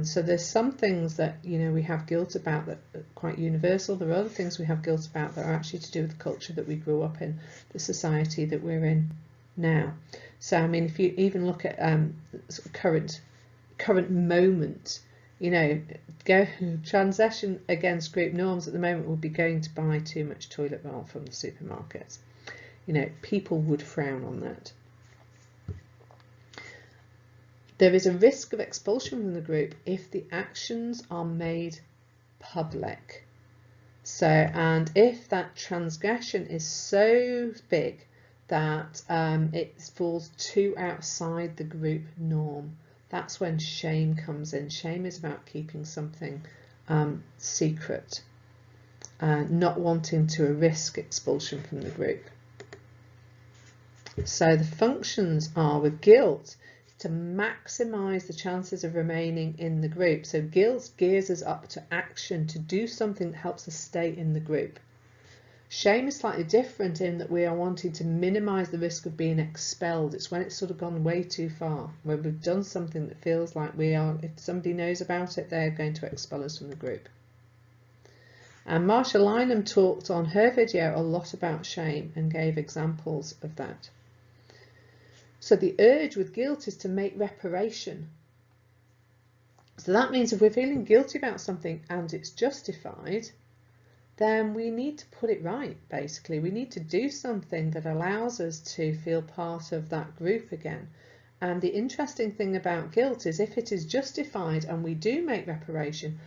So there's some things that we have guilt about that are quite universal. There are other things we have guilt about that are actually to do with the culture that we grew up in, the society that we're in now. So I mean, if you even look at current moment, go transition against group norms at the moment would be going to buy too much toilet roll from the supermarkets. People would frown on that. There is a risk of expulsion from the group if the actions are made public. So, and if that transgression is so big that it falls too outside the group norm, that's when shame comes in. Shame is about keeping something secret, not wanting to risk expulsion from the group. So the functions are, with guilt, to maximize the chances of remaining in the group. So guilt gears us up to action, to do something that helps us stay in the group. Shame is slightly different in that we are wanting to minimize the risk of being expelled. It's when it's sort of gone way too far, where we've done something that feels like if somebody knows about it, they're going to expel us from the group. And Marsha Linehan talked on her video a lot about shame and gave examples of that. So the urge with guilt is to make reparation. So that means if we're feeling guilty about something and it's justified, then we need to put it right, basically. We need to do something that allows us to feel part of that group again. And the interesting thing about guilt is if it is justified and we do make reparation,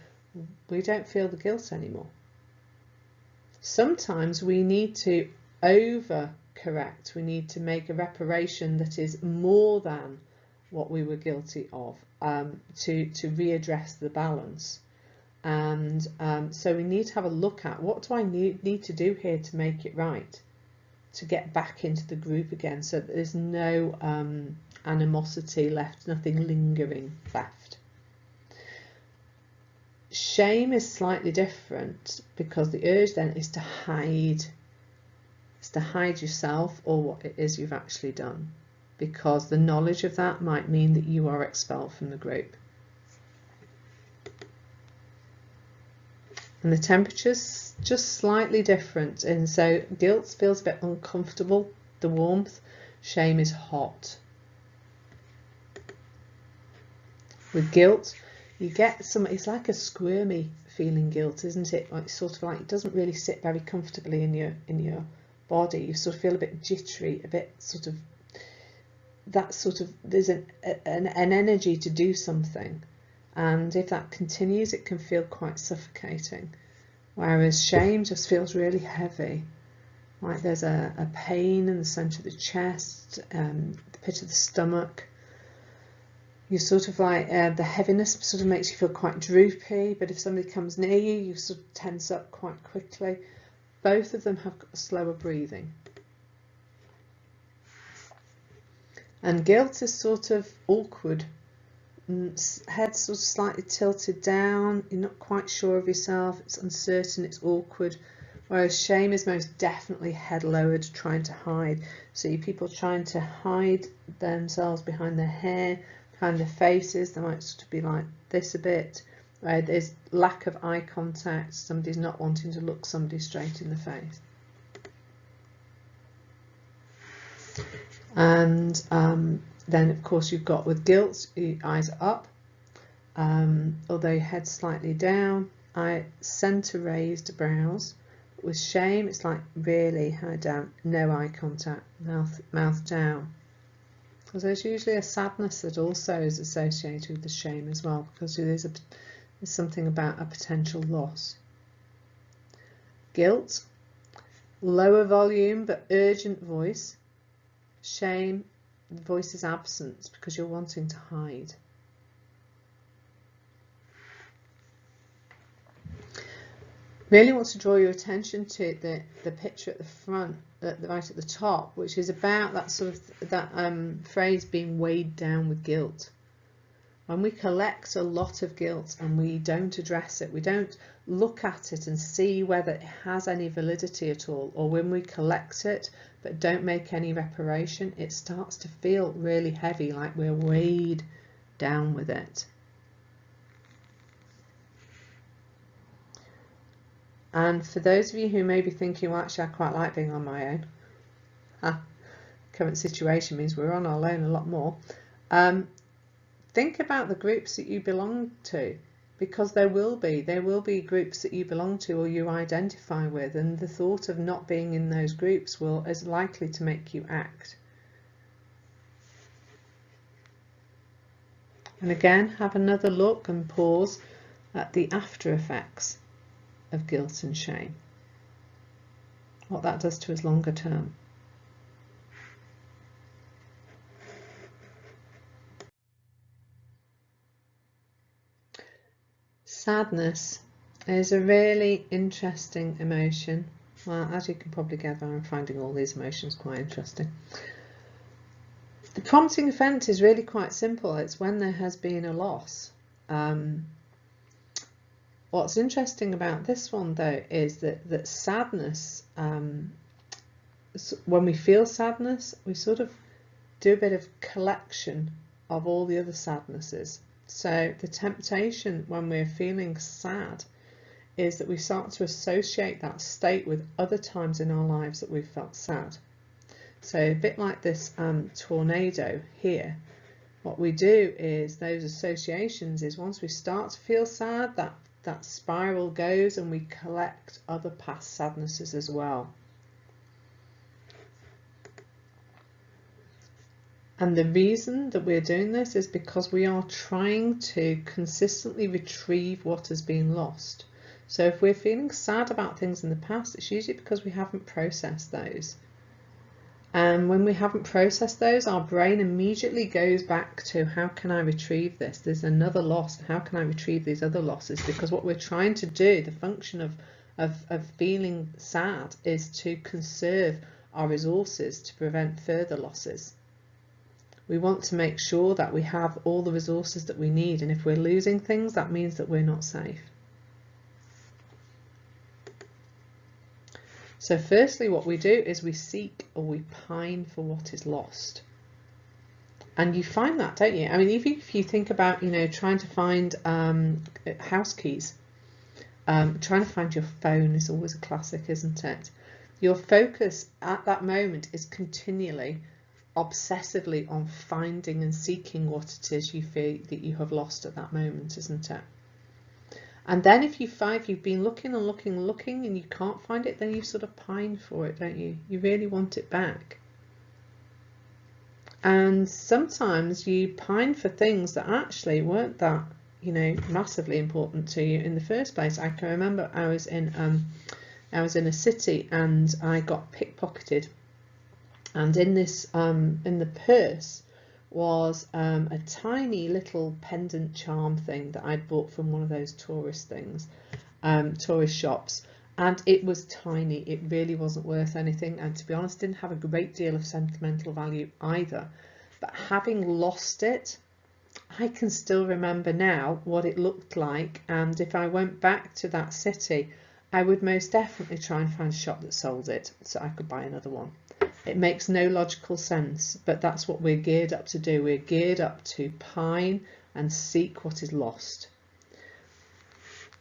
we don't feel the guilt anymore. Sometimes we need to overcorrect. We need to make a reparation that is more than what we were guilty of to readdress the balance. And so we need to have a look at, what do I need to do here to make it right? to get back into the group again, so that there's no animosity left, nothing lingering left. Shame is slightly different, because the urge then is to hide. It's to hide yourself or what it is you've actually done, because the knowledge of that might mean that you are expelled from the group. And the temperature's just slightly different, and so guilt feels a bit uncomfortable, the warmth. Shame is hot. With guilt, you get some, it's like a squirmy feeling, guilt, isn't it? Like, sort of like, it doesn't really sit very comfortably in your body. You sort of feel a bit jittery, a bit sort of, that sort of, there's an energy to do something, and if that continues, it can feel quite suffocating. Whereas shame just feels really heavy, like there's a pain in the centre of the chest, the pit of the stomach. You sort of like, the heaviness sort of makes you feel quite droopy, but if somebody comes near you, you sort of tense up quite quickly. Both of them have got slower breathing. And guilt is sort of awkward. Head sort of slightly tilted down, you're not quite sure of yourself, it's uncertain, it's awkward. Whereas shame is most definitely head lowered, trying to hide. So you people trying to hide themselves behind their hair, behind their faces. They might sort of be like this a bit. Right? There's lack of eye contact, somebody's not wanting to look somebody straight in the face. And then of course you've got, with guilt, your eyes are up, although your head's slightly down, centre raised brows. With shame, it's like really head down, no eye contact, mouth down. Because there's usually a sadness that also is associated with the shame as well, because there's something about a potential loss. Guilt, lower volume but urgent voice. Shame, the voice is absent because you're wanting to hide. Really want to draw your attention to the picture at the front, right at the top, which is about that sort of phrase, being weighed down with guilt. When we collect a lot of guilt and we don't address it, we don't look at it and see whether it has any validity at all, or when we collect it but don't make any reparation, it starts to feel really heavy, like we're weighed down with it. And for those of you who may be thinking, well, actually I quite like being on my own, current situation means we're on our own a lot more, think about the groups that you belong to, because there will be groups that you belong to or you identify with, and the thought of not being in those groups is likely to make you act. And again, have another look and pause at the after effects of guilt and shame, what that does to us longer term. Sadness is a really interesting emotion. Well, as you can probably gather, I'm finding all these emotions quite interesting. The prompting event is really quite simple. It's when there has been a loss. What's interesting about this one, though, is that sadness, when we feel sadness, we sort of do a bit of collection of all the other sadnesses. So the temptation when we're feeling sad is that we start to associate that state with other times in our lives that we've felt sad. So a bit like this tornado here, what we do is those associations is once we start to feel sad, that spiral goes and we collect other past sadnesses as well. And the reason that we're doing this is because we are trying to consistently retrieve what has been lost. So if we're feeling sad about things in the past, it's usually because we haven't processed those. And when we haven't processed those, our brain immediately goes back to, how can I retrieve this? There's another loss. How can I retrieve these other losses? Because what we're trying to do, the function of feeling sad, is to conserve our resources to prevent further losses. We want to make sure that we have all the resources that we need, and if we're losing things, that means that we're not safe. So firstly, what we do is we seek or we pine for what is lost. And you find that, don't you? I mean, even if you think about, you know, trying to find house keys, trying to find your phone is always a classic, isn't it? Your focus at that moment is continually, obsessively on finding and seeking what it is you feel that you have lost at that moment, isn't it? And then if you find you've been looking and looking and looking and you can't find it, then you sort of pine for it, don't you? You really want it back. And sometimes you pine for things that actually weren't that, you know, massively important to you in the first place. I can remember I was in a city and I got pickpocketed, and in this in the purse was a tiny little pendant charm thing that I'd bought from one of those tourist things, tourist shops. And it was tiny, it really wasn't worth anything, and to be honest didn't have a great deal of sentimental value either. But having lost it, I can still remember now what it looked like, and if I went back to that city, I would most definitely try and find a shop that sold it so I could buy another one. It makes no logical sense, but that's what we're geared up to do. We're geared up to pine and seek what is lost.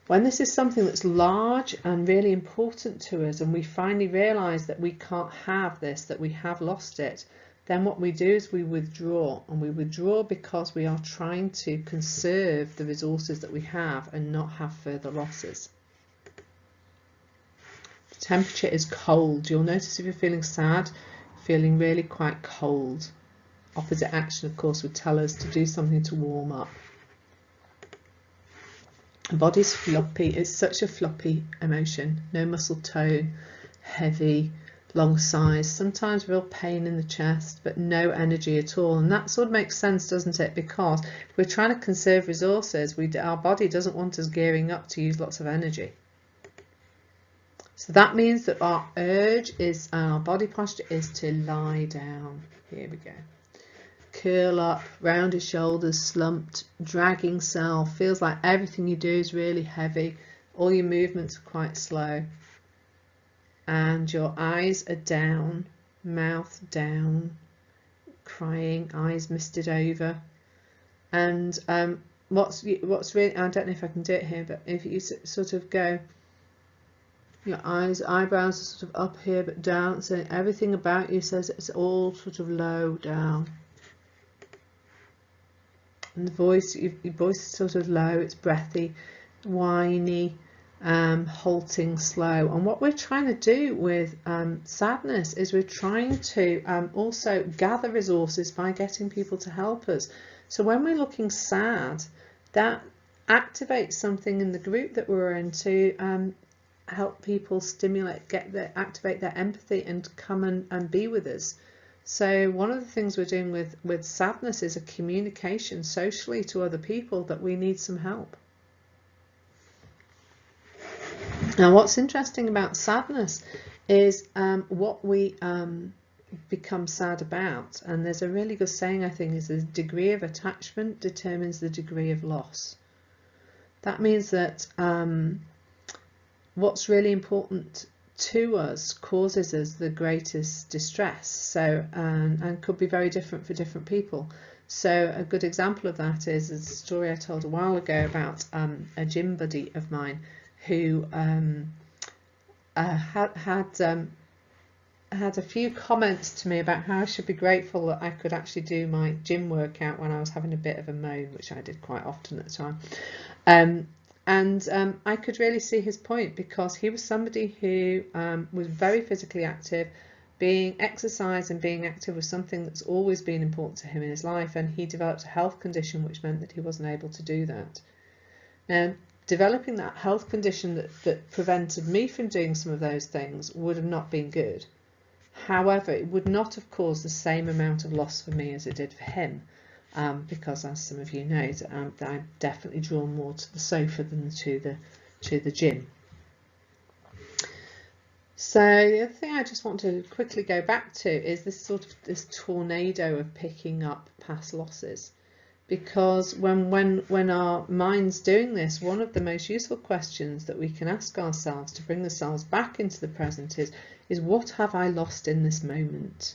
When this is something that's large and really important to us, and we finally realise that we can't have this, that we have lost it, then what we do is we withdraw, and we withdraw because we are trying to conserve the resources that we have and not have further losses. The temperature is cold. You'll notice if you're feeling sad, feeling really quite cold. Opposite action, of course, would tell us to do something to warm up. The body's floppy. It's such a floppy emotion. No muscle tone, heavy, long sighs, sometimes real pain in the chest, but no energy at all. And that sort of makes sense, doesn't it? Because if we're trying to conserve resources, our body doesn't want us gearing up to use lots of energy. So that means that our urge is, our body posture is to lie down. Here we go. Curl up, rounded shoulders, slumped, dragging self. Feels like everything you do is really heavy. All your movements are quite slow. And your eyes are down, mouth down, crying, eyes misted over. And what's really, I don't know if I can do it here, but if you sort of go, your eyebrows are sort of up here but down, so everything about you says it's all sort of low down. And the voice, your voice is sort of low, it's breathy, whiny, halting, slow. And what we're trying to do with sadness is we're trying to also gather resources by getting people to help us. So when we're looking sad, that activates something in the group that we're in to help people activate their empathy and come and be with us. So one of the things we're doing with sadness is a communication socially to other people that we need some help. Now what's interesting about sadness is what we become sad about. And there's a really good saying, I think, is the degree of attachment determines the degree of loss. That means that what's really important to us causes us the greatest distress. So and could be very different for different people. So a good example of that is a story I told a while ago about a gym buddy of mine who had a few comments to me about how I should be grateful that I could actually do my gym workout when I was having a bit of a moan, which I did quite often at the time. And I could really see his point, because he was somebody who was very physically active. Exercise and being active was something that's always been important to him in his life, and he developed a health condition which meant that he wasn't able to do that. Now, developing that health condition that prevented me from doing some of those things would have not been good. However, it would not have caused the same amount of loss for me as it did for him. Because, as some of you know, I'm definitely drawn more to the sofa than to the gym. So the other thing I just want to quickly go back to is this sort of this tornado of picking up past losses. Because when our mind's doing this, one of the most useful questions that we can ask ourselves to bring ourselves back into the present is what have I lost in this moment?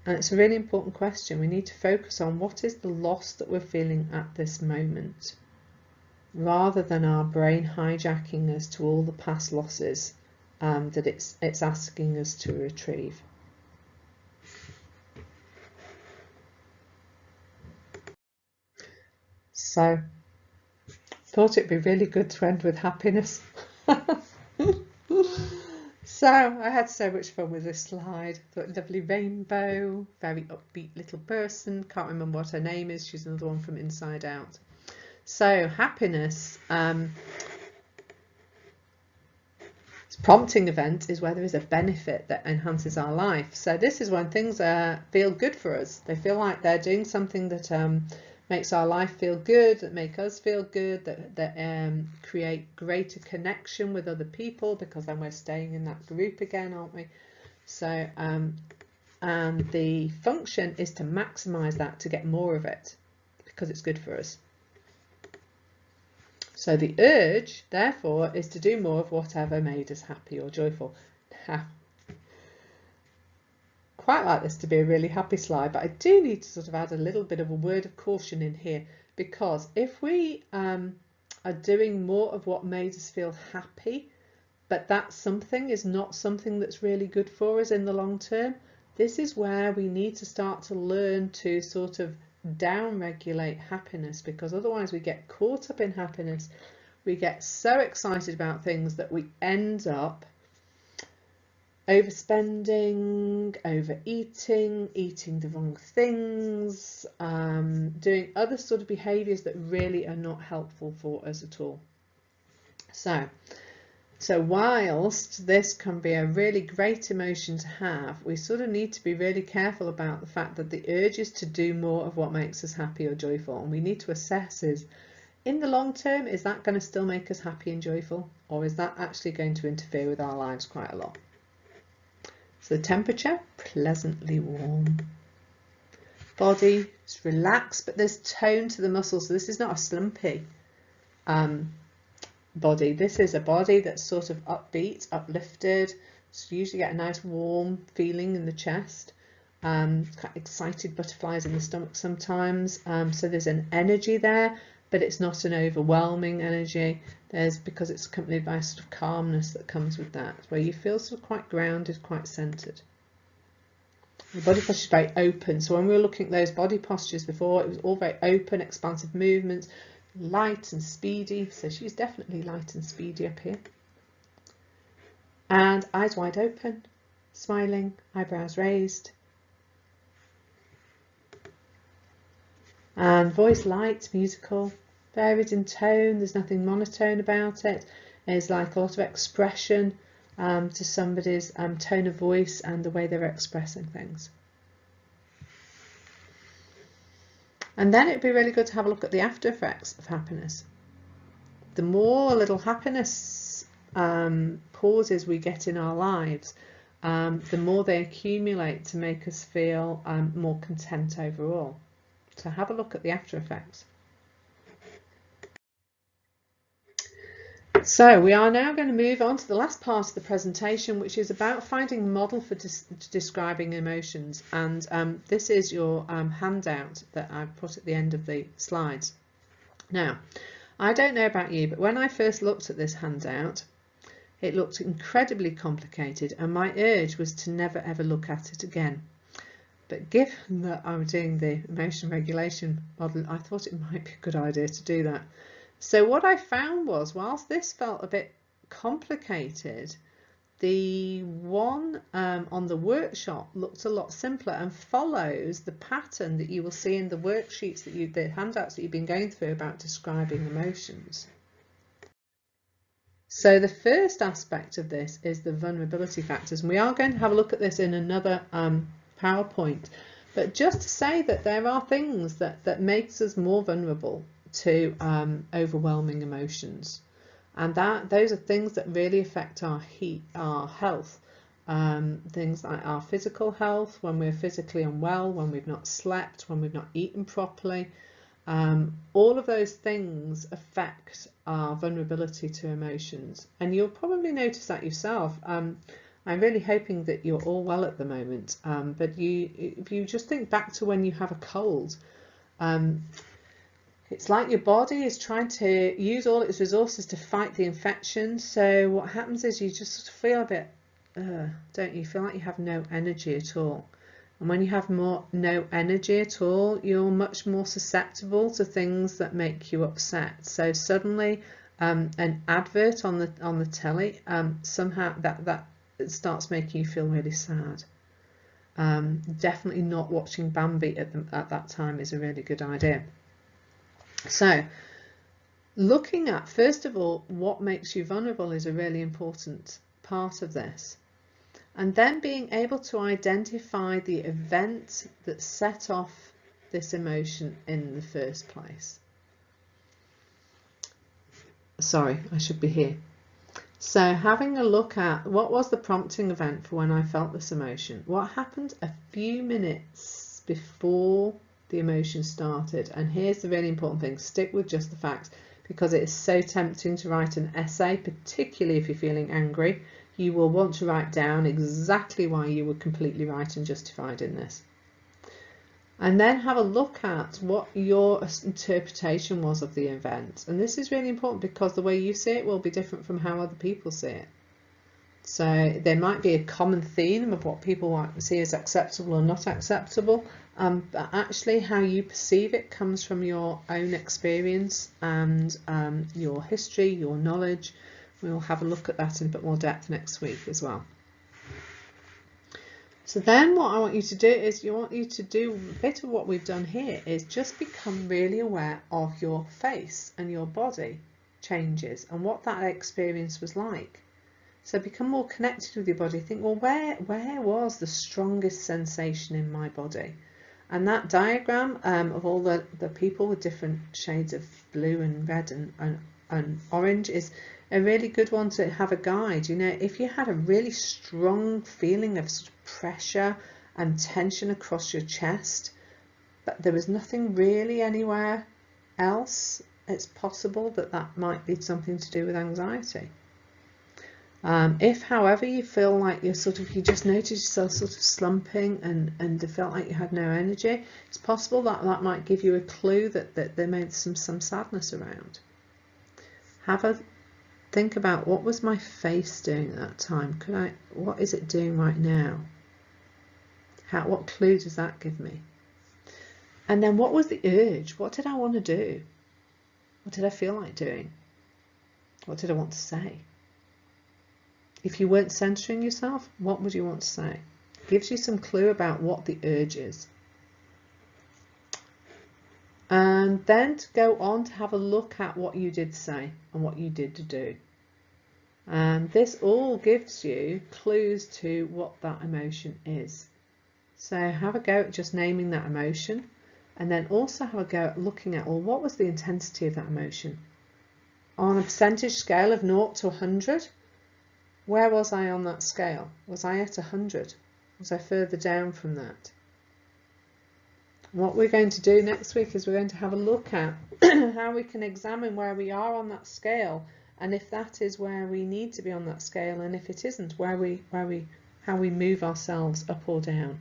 And it's a really important question. We need to focus on what is the loss that we're feeling at this moment, rather than our brain hijacking us to all the past losses that it's asking us to retrieve. So, thought it'd be really good to end with happiness. So, I had so much fun with this slide. Thought lovely rainbow, very upbeat little person. Can't remember what her name is. She's another one from Inside Out. So, happiness. Prompting event is where there is a benefit that enhances our life. So this is when things feel good for us. They feel like they're doing something that makes our life feel good, that make us feel good, that create greater connection with other people, because then we're staying in that group again, aren't we? So and the function is to maximize that, to get more of it, because it's good for us. So the urge, therefore, is to do more of whatever made us happy or joyful. Now, quite like this to be a really happy slide, but I do need to sort of add a little bit of a word of caution in here, because if we are doing more of what made us feel happy, but that something is not something that's really good for us in the long term, this is where we need to start to learn to sort of down-regulate happiness, because otherwise we get caught up in happiness. We get so excited about things that we end up overspending, overeating, eating the wrong things, doing other sort of behaviours that really are not helpful for us at all. So whilst this can be a really great emotion to have, we sort of need to be really careful about the fact that the urge is to do more of what makes us happy or joyful, and we need to assess is, in the long term, is that going to still make us happy and joyful, or is that actually going to interfere with our lives quite a lot? So the temperature, pleasantly warm. Body is relaxed, but there's tone to the muscles, so this is not a slumpy body. This is a body that's sort of upbeat, uplifted. So you usually get a nice warm feeling in the chest. Kind of excited butterflies in the stomach sometimes. So there's an energy there, but it's not an overwhelming energy. Because it's accompanied by a sort of calmness that comes with that, where you feel sort of quite grounded, quite centered. The body posture is very open. So when we were looking at those body postures before, it was all very open, expansive movements, light and speedy. So she's definitely light and speedy up here. And eyes wide open, smiling, eyebrows raised. And voice light, musical, varied in tone. There's nothing monotone about it. There's like a lot of expression to somebody's tone of voice and the way they're expressing things. And then it'd be really good to have a look at the after effects of happiness. The more little happiness pauses we get in our lives, the more they accumulate to make us feel more content overall. So have a look at the after effects. So we are now going to move on to the last part of the presentation, which is about finding a model for describing emotions. And this is your handout that I've put at the end of the slides. Now, I don't know about you, but when I first looked at this handout, it looked incredibly complicated, and my urge was to never ever look at it again. But given that I'm doing the emotion regulation model, I thought it might be a good idea to do that. So what I found was, whilst this felt a bit complicated, the one on the workshop looked a lot simpler and follows the pattern that you will see in the worksheets, the handouts that you've been going through about describing emotions. So the first aspect of this is the vulnerability factors, and we are going to have a look at this in another PowerPoint. But just to say that there are things that makes us more vulnerable to overwhelming emotions. And those are things that really affect our health. Things like our physical health, when we're physically unwell, when we've not slept, when we've not eaten properly. All of those things affect our vulnerability to emotions, and you'll probably notice that yourself. I'm really hoping that you're all well at the moment, but if you just think back to when you have a cold, it's like your body is trying to use all its resources to fight the infection. So what happens is you just feel a bit, don't you? Feel like you have no energy at all. And when you have no energy at all, you're much more susceptible to things that make you upset. So suddenly, an advert on the telly, somehow that it starts making you feel really sad. Definitely not watching Bambi at that time is a really good idea. So, looking at, first of all, what makes you vulnerable is a really important part of this. And then being able to identify the event that set off this emotion in the first place. Sorry, I should be here. So having a look at what was the prompting event for when I felt this emotion. What happened a few minutes before the emotion started? And here's the really important thing: stick with just the facts, because it is so tempting to write an essay, particularly if you're feeling angry. You will want to write down exactly why you were completely right and justified in this. And then have a look at what your interpretation was of the event. And this is really important because the way you see it will be different from how other people see it. So there might be a common theme of what people see as acceptable or not acceptable, but actually how you perceive it comes from your own experience and your history, your knowledge. We'll have a look at that in a bit more depth next week as well. So then what I want you to do is a bit of what we've done here is just become really aware of your face and your body changes and what that experience was like. So become more connected with your body. Think, well, where was the strongest sensation in my body? And that diagram of all the people with different shades of blue and red and orange is a really good one to have a guide. You know, if you had a really strong feeling of sort of pressure and tension across your chest, but there was nothing really anywhere else, it's possible that might be something to do with anxiety. If, however, you feel like you just notice yourself sort of slumping and you felt like you had no energy, it's possible that might give you a clue that there may be some sadness around. Have a think about, what was my face doing at that time? What is it doing right now? What clue does that give me? And then what was the urge? What did I want to do? What did I feel like doing? What did I want to say? If you weren't centering yourself, what would you want to say? It gives you some clue about what the urge is. And then to go on to have a look at what you did say and what you did do. And this all gives you clues to what that emotion is. So have a go at just naming that emotion, and then also have a go at looking at, well, what was the intensity of that emotion? On a percentage scale of 0 to 100, where was I on that scale? Was I at 100? Was I further down from that? What we're going to do next week is we're going to have a look at how we can examine where we are on that scale, and if that is where we need to be on that scale, and if it isn't, how we move ourselves up or down.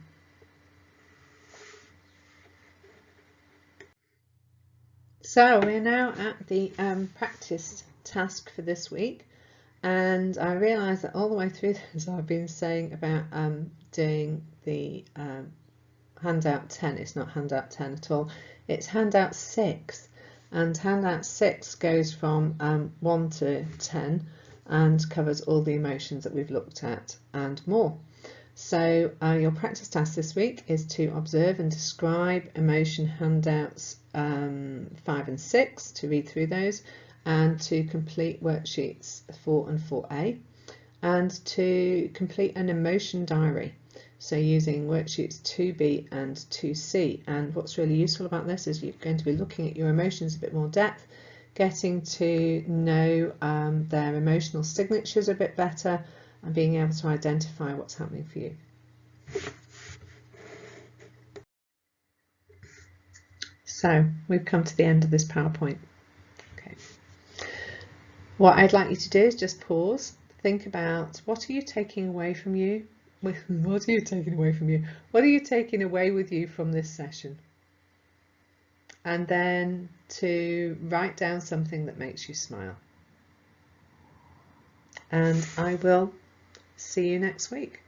So we're now at the practice task for this week, and I realise that all the way through this I've been saying about doing the handout 10. It's not handout 10 at all, it's handout 6, and handout 6 goes from 1 to 10 and covers all the emotions that we've looked at and more. So your practice task this week is to observe and describe emotion handouts 5 and 6, to read through those, and to complete worksheets 4 and 4A, and to complete an emotion diary. So using worksheets 2B and 2C. And what's really useful about this is you're going to be looking at your emotions a bit more depth, getting to know their emotional signatures a bit better, and being able to identify what's happening for you. So we've come to the end of this PowerPoint. Okay. What I'd like you to do is just pause, think about what are you taking away from you? What are you taking away from you? What are you taking away with you from this session? And then to write down something that makes you smile. And I will see you next week.